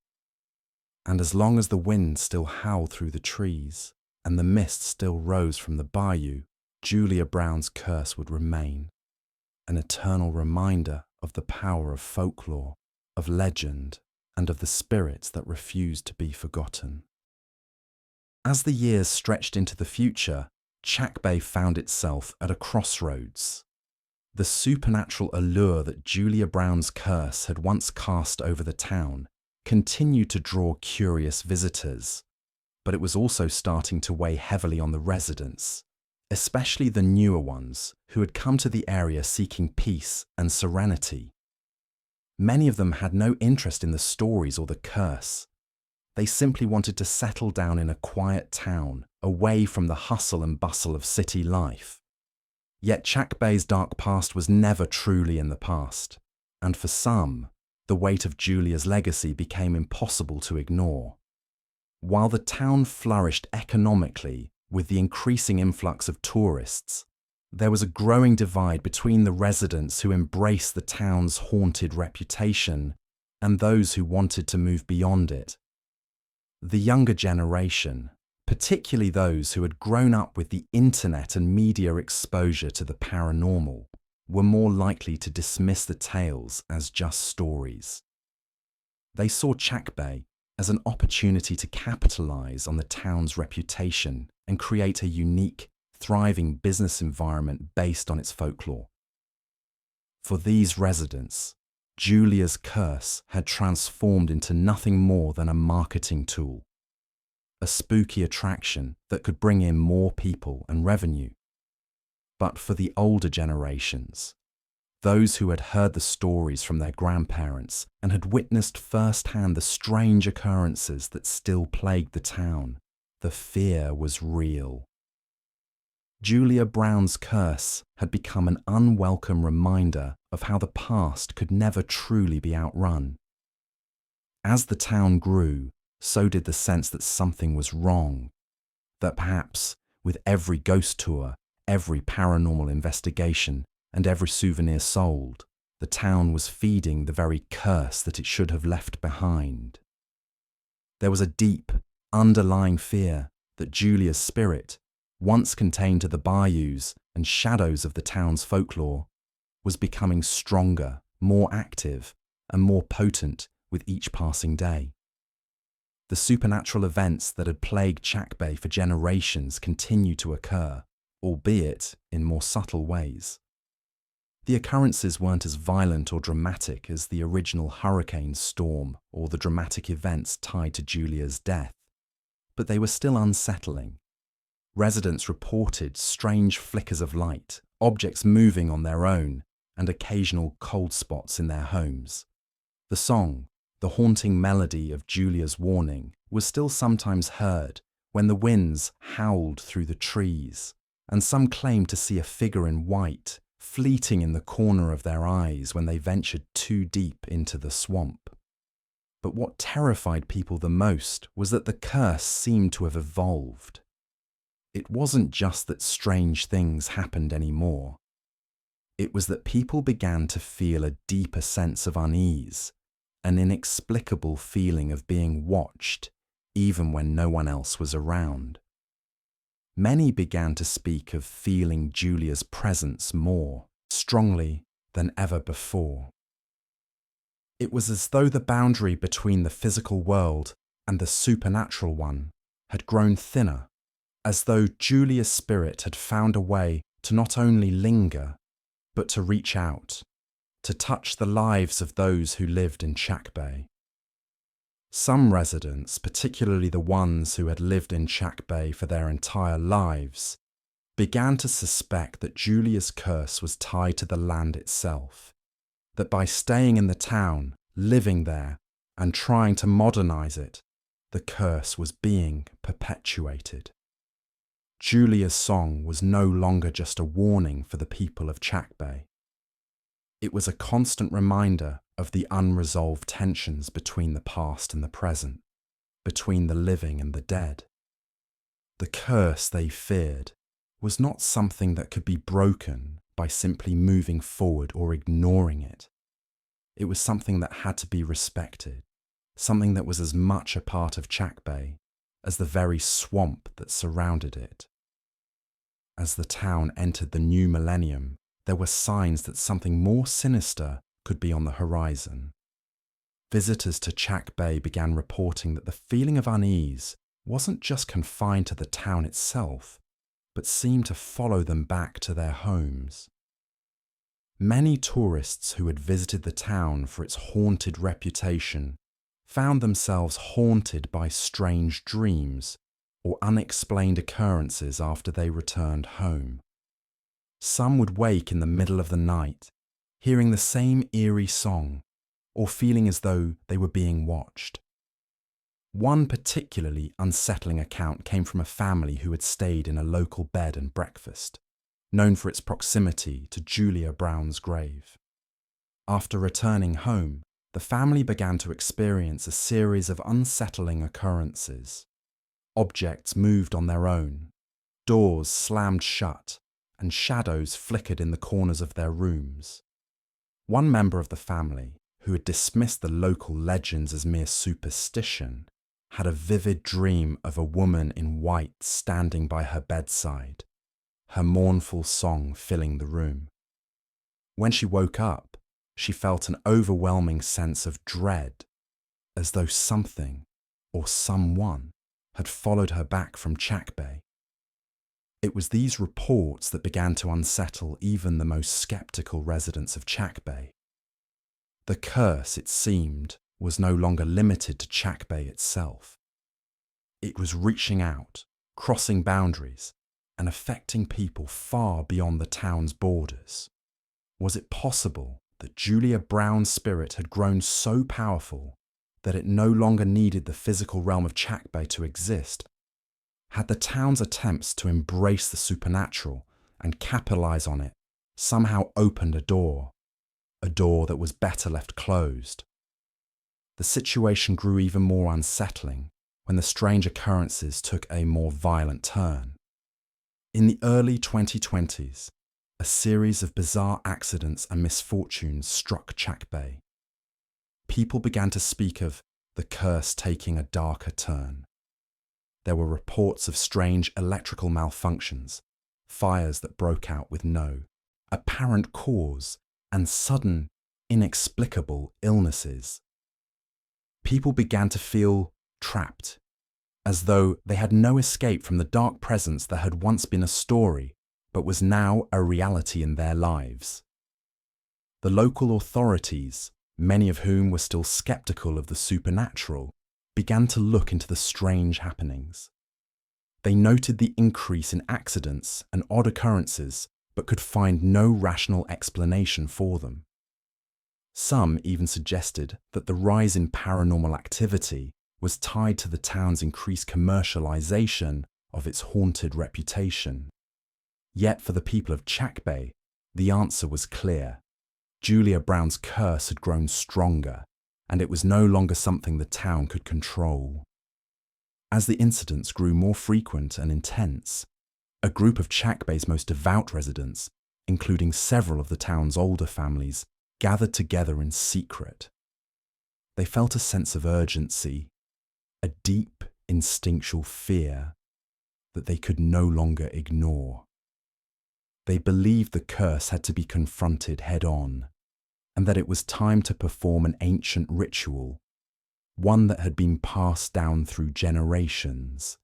And as long as the wind still howled through the trees and the mist still rose from the bayou, Julia Brown's curse would remain, an eternal reminder of the power of folklore, of legend, and of the spirits that refused to be forgotten. As the years stretched into the future, Chackbay found itself at a crossroads. The supernatural allure that Julia Brown's curse had once cast over the town continued to draw curious visitors, but it was also starting to weigh heavily on the residents, especially the newer ones who had come to the area seeking peace and serenity. Many of them had no interest in the stories or the curse. They simply wanted to settle down in a quiet town, away from the hustle and bustle of city life. Yet Chackbay's dark past was never truly in the past, and for some, the weight of Julia's legacy became impossible to ignore. While the town flourished economically with the increasing influx of tourists, there was a growing divide between the residents who embraced the town's haunted reputation and those who wanted to move beyond it. The younger generation, particularly those who had grown up with the internet and media exposure to the paranormal, were more likely to dismiss the tales as just stories. They saw Chackbay as an opportunity to capitalize on the town's reputation and create a unique, thriving business environment based on its folklore. For these residents, Julia's curse had transformed into nothing more than a marketing tool, a spooky attraction that could bring in more people and revenue. But for the older generations, those who had heard the stories from their grandparents and had witnessed firsthand the strange occurrences that still plagued the town, the fear was real. Julia Brown's curse had become an unwelcome reminder of how the past could never truly be outrun. As the town grew, so did the sense that something was wrong, that perhaps with every ghost tour, every paranormal investigation, and every souvenir sold, the town was feeding the very curse that it should have left behind. There was a deep, underlying fear that Julia's spirit, once contained to the bayous and shadows of the town's folklore, was becoming stronger, more active, and more potent with each passing day. The supernatural events that had plagued Chackbay for generations continued to occur, albeit in more subtle ways. The occurrences weren't as violent or dramatic as the original hurricane storm or the dramatic events tied to Julia's death, but they were still unsettling. Residents reported strange flickers of light, objects moving on their own, and occasional cold spots in their homes. The song, the haunting melody of Julia's warning, was still sometimes heard when the winds howled through the trees, and some claimed to see a figure in white fleeting in the corner of their eyes when they ventured too deep into the swamp. But what terrified people the most was that the curse seemed to have evolved. It wasn't just that strange things happened anymore. It was that people began to feel a deeper sense of unease, an inexplicable feeling of being watched, even when no one else was around. Many began to speak of feeling Julia's presence more strongly than ever before. It was as though the boundary between the physical world and the supernatural one had grown thinner, as though Julia's spirit had found a way to not only linger, but to reach out, to touch the lives of those who lived in Chackbay. Some residents, particularly the ones who had lived in Chackbay for their entire lives, began to suspect that Julia's curse was tied to the land itself, that by staying in the town, living there, and trying to modernize it, the curse was being perpetuated. Julia's song was no longer just a warning for the people of Chackbay. It was a constant reminder of the unresolved tensions between the past and the present, between the living and the dead. The curse they feared was not something that could be broken by simply moving forward or ignoring it. It was something that had to be respected, something that was as much a part of Chackbay as the very swamp that surrounded it. As the town entered the new millennium, there were signs that something more sinister could be on the horizon. Visitors to Chackbay began reporting that the feeling of unease wasn't just confined to the town itself, but seemed to follow them back to their homes. Many tourists who had visited the town for its haunted reputation found themselves haunted by strange dreams or unexplained occurrences after they returned home. Some would wake in the middle of the night, hearing the same eerie song, or feeling as though they were being watched. One particularly unsettling account came from a family who had stayed in a local bed and breakfast, known for its proximity to Julia Brown's grave. After returning home, the family began to experience a series of unsettling occurrences. Objects moved on their own, doors slammed shut, and shadows flickered in the corners of their rooms. One member of the family, who had dismissed the local legends as mere superstition, had a vivid dream of a woman in white standing by her bedside, her mournful song filling the room. When she woke up, she felt an overwhelming sense of dread, as though something or someone had followed her back from Chackbay. It was these reports that began to unsettle even the most skeptical residents of Chackbay. The curse, it seemed, was no longer limited to Chackbay itself. It was reaching out, crossing boundaries, and affecting people far beyond the town's borders. Was it possible that Julia Brown's spirit had grown so powerful that it no longer needed the physical realm of Chackbay to exist? Had the town's attempts to embrace the supernatural and capitalize on it somehow opened a door that was better left closed? The situation grew even more unsettling when the strange occurrences took a more violent turn. In the early 2020s, a series of bizarre accidents and misfortunes struck Chackbay. People began to speak of the curse taking a darker turn. There were reports of strange electrical malfunctions, fires that broke out with no apparent cause, and sudden, inexplicable illnesses. People began to feel trapped, as though they had no escape from the dark presence that had once been a story, but was now a reality in their lives. The local authorities, many of whom were still skeptical of the supernatural, began to look into the strange happenings. They noted the increase in accidents and odd occurrences, but could find no rational explanation for them. Some even suggested that the rise in paranormal activity was tied to the town's increased commercialization of its haunted reputation. Yet for the people of Chackbay, the answer was clear. Julia Brown's curse had grown stronger, and it was no longer something the town could control. As the incidents grew more frequent and intense, a group of Chackbay's most devout residents, including several of the town's older families, gathered together in secret. They felt a sense of urgency, a deep instinctual fear that they could no longer ignore. They believed the curse had to be confronted head-on, and that it was time to perform an ancient ritual, one that had been passed down through generations.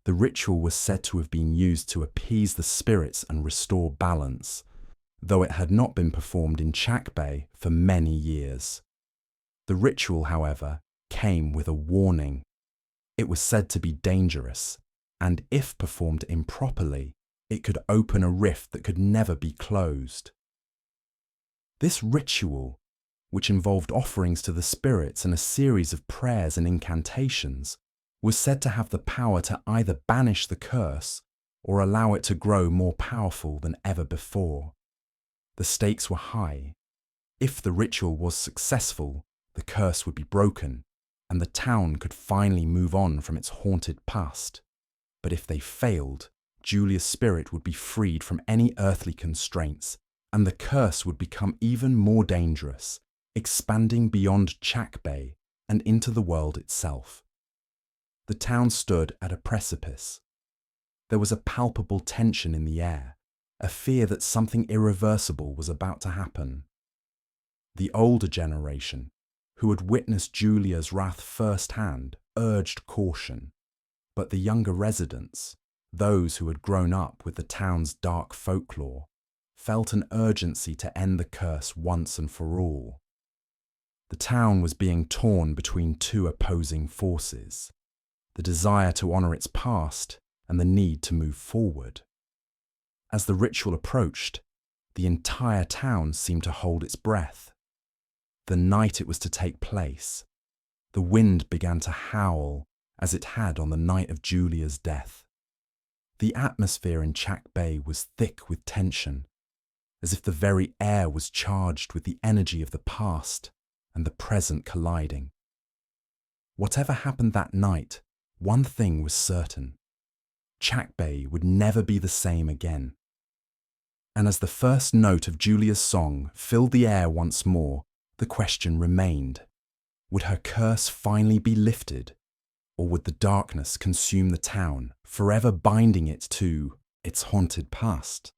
The ritual was said to have been used to appease the spirits and restore balance, though it had not been performed in Chackbay for many years. The ritual, however, came with a warning. It was said to be dangerous, and if performed improperly, it could open a rift that could never be closed. This ritual, which involved offerings to the spirits and a series of prayers and incantations, was said to have the power to either banish the curse or allow it to grow more powerful than ever before. The stakes were high. If the ritual was successful, the curse would be broken, and the town could finally move on from its haunted past. But if they failed, Julia's spirit would be freed from any earthly constraints, and the curse would become even more dangerous, expanding beyond Chackbay and into the world itself. The town stood at a precipice. There was a palpable tension in the air, a fear that something irreversible was about to happen. The older generation, who had witnessed Julia's wrath firsthand, urged caution, but the younger residents, those who had grown up with the town's dark folklore, felt an urgency to end the curse once and for all. The town was being torn between two opposing forces, the desire to honour its past and the need to move forward. As the ritual approached, the entire town seemed to hold its breath. The night it was to take place, the wind began to howl as it had on the night of Julia's death. The atmosphere in Chackbay was thick with tension, as if the very air was charged with the energy of the past and the present colliding. Whatever happened that night one thing was certain: Chackbay would never be the same again. And as the first note of Julia's song filled the air once more, the question remained: would her curse finally be lifted, or would the darkness consume the town, forever binding it to its haunted past?